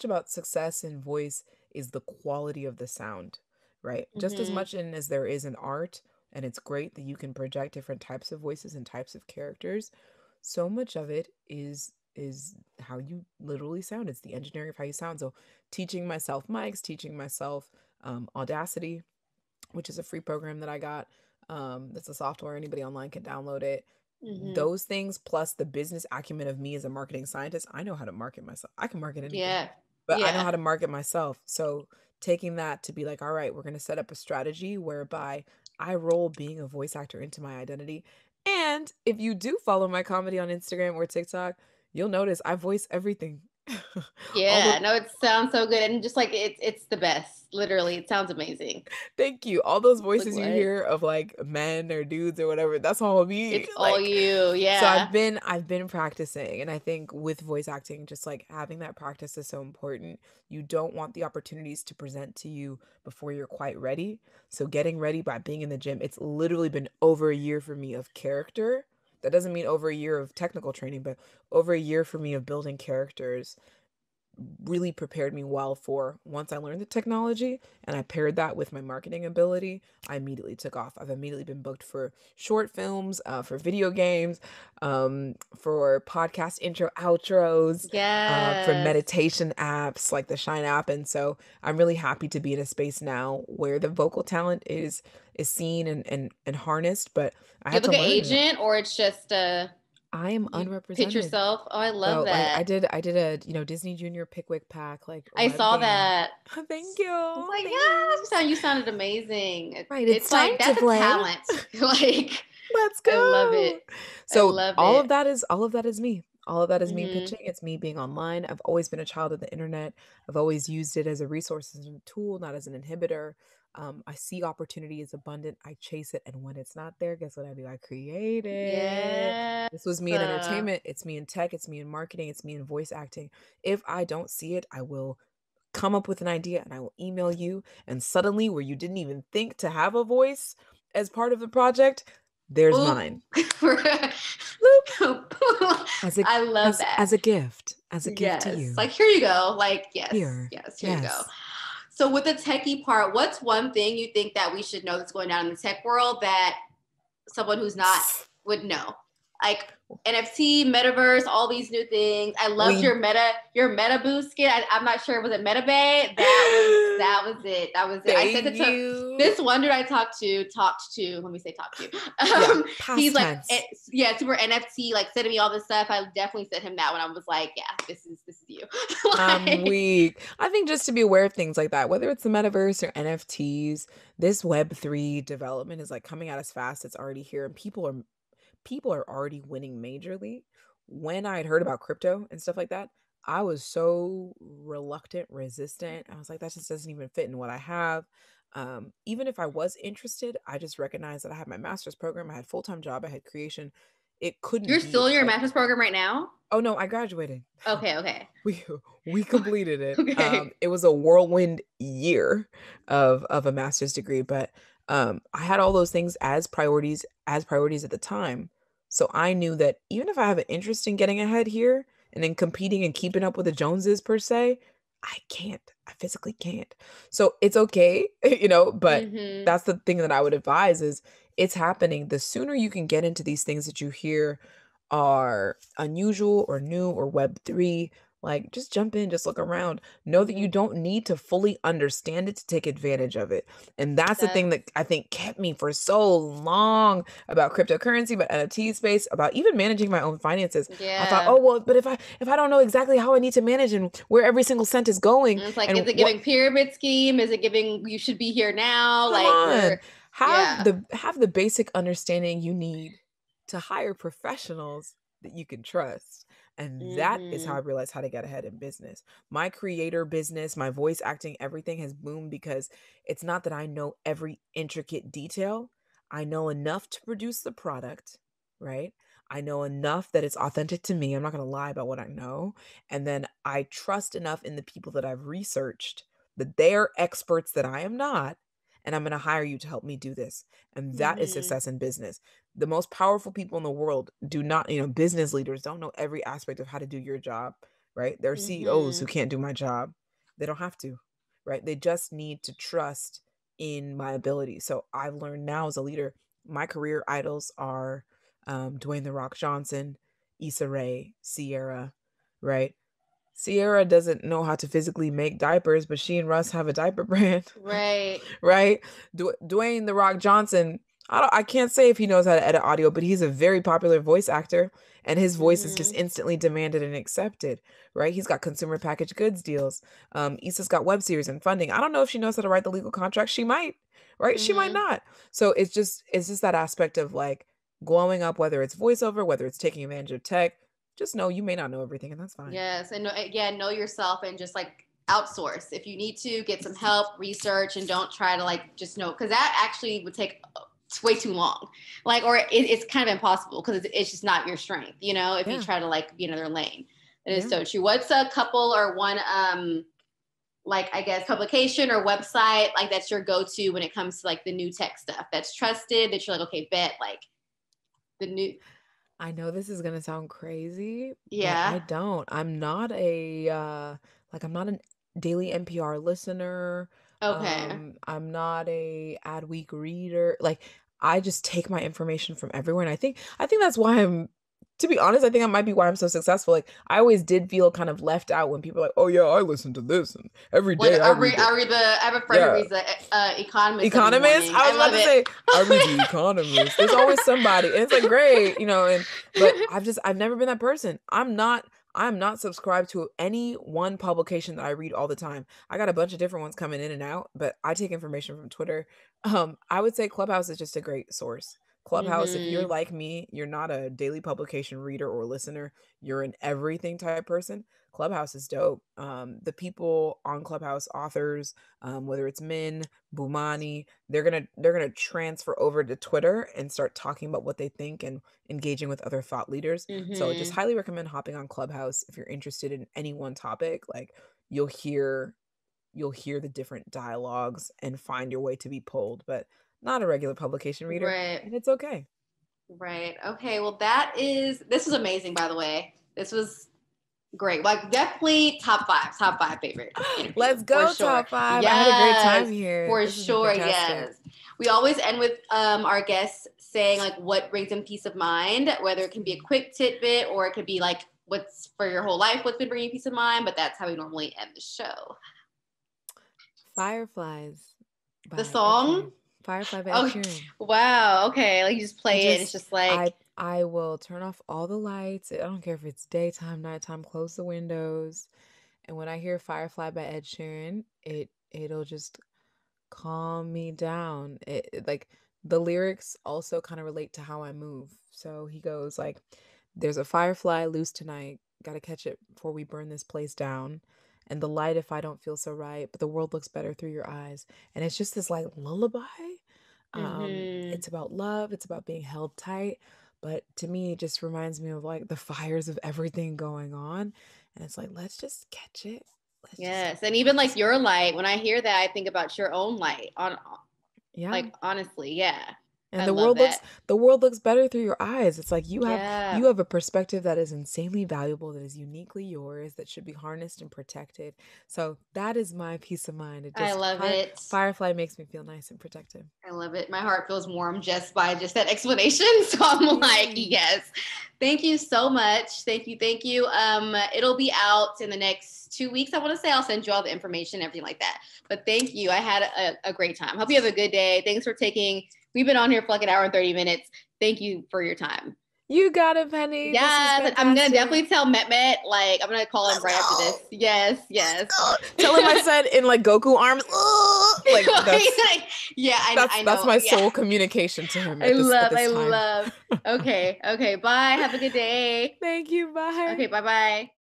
about success in voice is the quality of the sound, right? Just as much as there is an art, and it's great that you can project different types of voices and types of characters, so much of it is how you literally sound. It's the engineering of how you sound. So teaching myself mics, teaching myself Audacity, which is a free program that I got. That's a software. Anybody online can download it. Those things, plus the business acumen of me as a marketing scientist, I know how to market myself. I can market anything, but I know how to market myself. So taking that to be like, all right, we're going to set up a strategy whereby I roll being a voice actor into my identity. And if you do follow my comedy on Instagram or TikTok, you'll notice I voice everything. Yeah, no, it sounds so good. And just like it's the best. Literally, it sounds amazing. Thank you. All those voices you hear of like men or dudes or whatever, that's all me. It's like, all you, yeah. So I've been practicing, and I think with voice acting, just like having that practice is so important. You don't want the opportunities to present to you before you're quite ready. So getting ready by being in the gym, it's literally been over a year for me of character. That doesn't mean over a year of technical training, but over a year for me of building characters really prepared me well for once I learned the technology and I paired that with my marketing ability, I immediately took off. I've immediately been booked for short films, for video games, for podcast intro outros, for meditation apps like the Shine app. And so I'm really happy to be in a space now where the vocal talent is seen and harnessed, but I had to learn. Do you have like an agent, or it's just I am unrepresented. Pitch yourself. Oh, I love that. I did a Disney Junior Pickwick pack. Like I saw that. Thank you. I was like, you sounded amazing. Right, it's time like that's to play. A talent. Like, let's go. I love it. So all of that is me. All of that is me pitching. It's me being online. I've always been a child of the internet. I've always used it as a resource, as a tool, not as an inhibitor. I see opportunity is abundant. I chase it. And when it's not there, guess what I do? I create it. Yes. This was me in entertainment. It's me in tech. It's me in marketing. It's me in voice acting. If I don't see it, I will come up with an idea and I will email you. And suddenly, where you didn't even think to have a voice as part of the project, there's mine. I love that. As a gift. As a gift to you. Like, here you go. Like, here you go. So with the techie part, what's one thing you think that we should know that's going on in the tech world that someone who's not would know? like NFT, Metaverse, all these new things. I loved your Meta Boost skin. I'm not sure, was it Meta Bay? That was it. I sent it to this one dude I talked to. Let me say talk to. He's like, super NFT, like sending me all this stuff. I definitely sent him that when I was like, yeah, this is you. I'm weak. I think just to be aware of things like that, whether it's the metaverse or NFTs, this Web3 development is like coming out as fast. It's already here, and people are already winning majorly. When I had heard about crypto and stuff like that, I was so reluctant, resistant. I was like, that just doesn't even fit in what I have. Even if I was interested, I just recognized that I had my master's program, I had full-time job, I had creation. It couldn't. You're still in your master's program right now? Oh no, I graduated. Okay. We completed it. Okay. It was a whirlwind year of a master's degree, but I had all those things as priorities at the time. So I knew that even if I have an interest in getting ahead here and in competing and keeping up with the Joneses per se, I physically can't. So it's okay, but that's the thing that I would advise is it's happening. The sooner you can get into these things that you hear are unusual or new or Web3, like just jump in, just look around. Know that you don't need to fully understand it to take advantage of it. And that's the thing that I think kept me for so long about cryptocurrency, but NFT space, about even managing my own finances. Yeah. I thought, oh, well, but if I don't know exactly how I need to manage and where every single cent is going. And it's like, is it giving pyramid scheme? Is it giving you should be here now? Have the basic understanding you need to hire professionals that you can trust. And that is how I realized how to get ahead in business. My creator business, my voice acting, everything has boomed because it's not that I know every intricate detail. I know enough to produce the product, right? I know enough that it's authentic to me. I'm not going to lie about what I know. And then I trust enough in the people that I've researched that they're experts that I am not. And I'm going to hire you to help me do this. And that is success in business. The most powerful people in the world do not, business leaders don't know every aspect of how to do your job, right? There are CEOs who can't do my job. They don't have to, right? They just need to trust in my ability. So I've learned now as a leader, my career idols are Dwayne "The Rock" Johnson, Issa Rae, Sierra, right? Sierra doesn't know how to physically make diapers, but she and Russ have a diaper brand. Right. Right? Dwayne "The Rock" Johnson, I can't say if he knows how to edit audio, but he's a very popular voice actor and his voice is just instantly demanded and accepted, right? He's got consumer packaged goods deals. Issa's got web series and funding. I don't know if she knows how to write the legal contract. She might, right? She might not. So it's just that aspect of like glowing up, whether it's voiceover, whether it's taking advantage of tech. Just know you may not know everything, and that's fine. Yes, and know yourself and just like outsource. If you need to, get some help, research, and don't try to like just know, because that actually would take way too long. Like, or it's kind of impossible because it's just not your strength, if you try to like be in another lane. It is so true. What's a couple or one, like, I guess, publication or website like that's your go-to when it comes to like the new tech stuff that's trusted, that you're like, okay, bet like the new... I know this is gonna sound crazy. Yeah. But I don't. I'm not a daily NPR listener. Okay. I'm not a Adweek reader. Like I just take my information from everywhere. And I think that's why to be honest, I think that might be why I'm so successful. Like I always did feel kind of left out when people are like, oh yeah, I listen to this and every day I have a friend who reads the Economist. Economist? I was about to say, I read the Economist. There's always somebody. And it's like great, but I've never been that person. I'm not subscribed to any one publication that I read all the time. I got a bunch of different ones coming in and out, but I take information from Twitter. I would say Clubhouse is just a great source. Clubhouse, if you're like me, you're not a daily publication reader or listener, you're an everything type person. Clubhouse is dope. The people on Clubhouse, authors, whether it's Min, Bumani, they're gonna transfer over to Twitter and start talking about what they think and engaging with other thought leaders. So just highly recommend hopping on Clubhouse if you're interested in any one topic. Like you'll hear the different dialogues and find your way to be pulled, but not a regular publication reader. Right. And it's okay. Right. Okay. Well, this was amazing, by the way. This was great. Like definitely top five favorite. Let's go. Top 5. Yes, I had a great time here. For sure. Yes. We always end with our guests saying like what brings them peace of mind, whether it can be a quick tidbit or it could be like what's for your whole life, what's been bringing you peace of mind, but that's how we normally end the show. Fireflies. The song? Firefly by Ed Sheeran. Wow. Okay. Like you just play it. It's just like I will turn off all the lights. I don't care if it's daytime, nighttime, close the windows. And when I hear Firefly by Ed Sheeran, it'll just calm me down. Like the lyrics also kind of relate to how I move. So he goes like, there's a firefly loose tonight. Gotta catch it before we burn this place down. And the light if I don't feel so right, but the world looks better through your eyes. And it's just this like lullaby. It's about love. It's about being held tight. But to me, it just reminds me of like the fires of everything going on. And it's like, let's just catch it. Yes. And even like your light, when I hear that, I think about your own light like, honestly. Yeah. And the world looks better through your eyes. It's like you have a perspective that is insanely valuable, that is uniquely yours, that should be harnessed and protected. So that is my peace of mind. I love it. Firefly makes me feel nice and protected. I love it. My heart feels warm just by that explanation. So I'm like, yes. Thank you so much. Thank you. It'll be out in the next 2 weeks. I want to say I'll send you all the information, everything like that. But thank you. I had a great time. Hope you have a good day. Thanks for we've been on here for like an hour and 30 minutes. Thank you for your time. You got it, Pennie. Yeah, I'm going to definitely tell Met, like, I'm going to call him right after this. Yes. Tell him I said in like Goku arms. Like, I know. That's my sole communication to him. I love. Okay, bye. Have a good day. Thank you. Bye. Okay, bye-bye.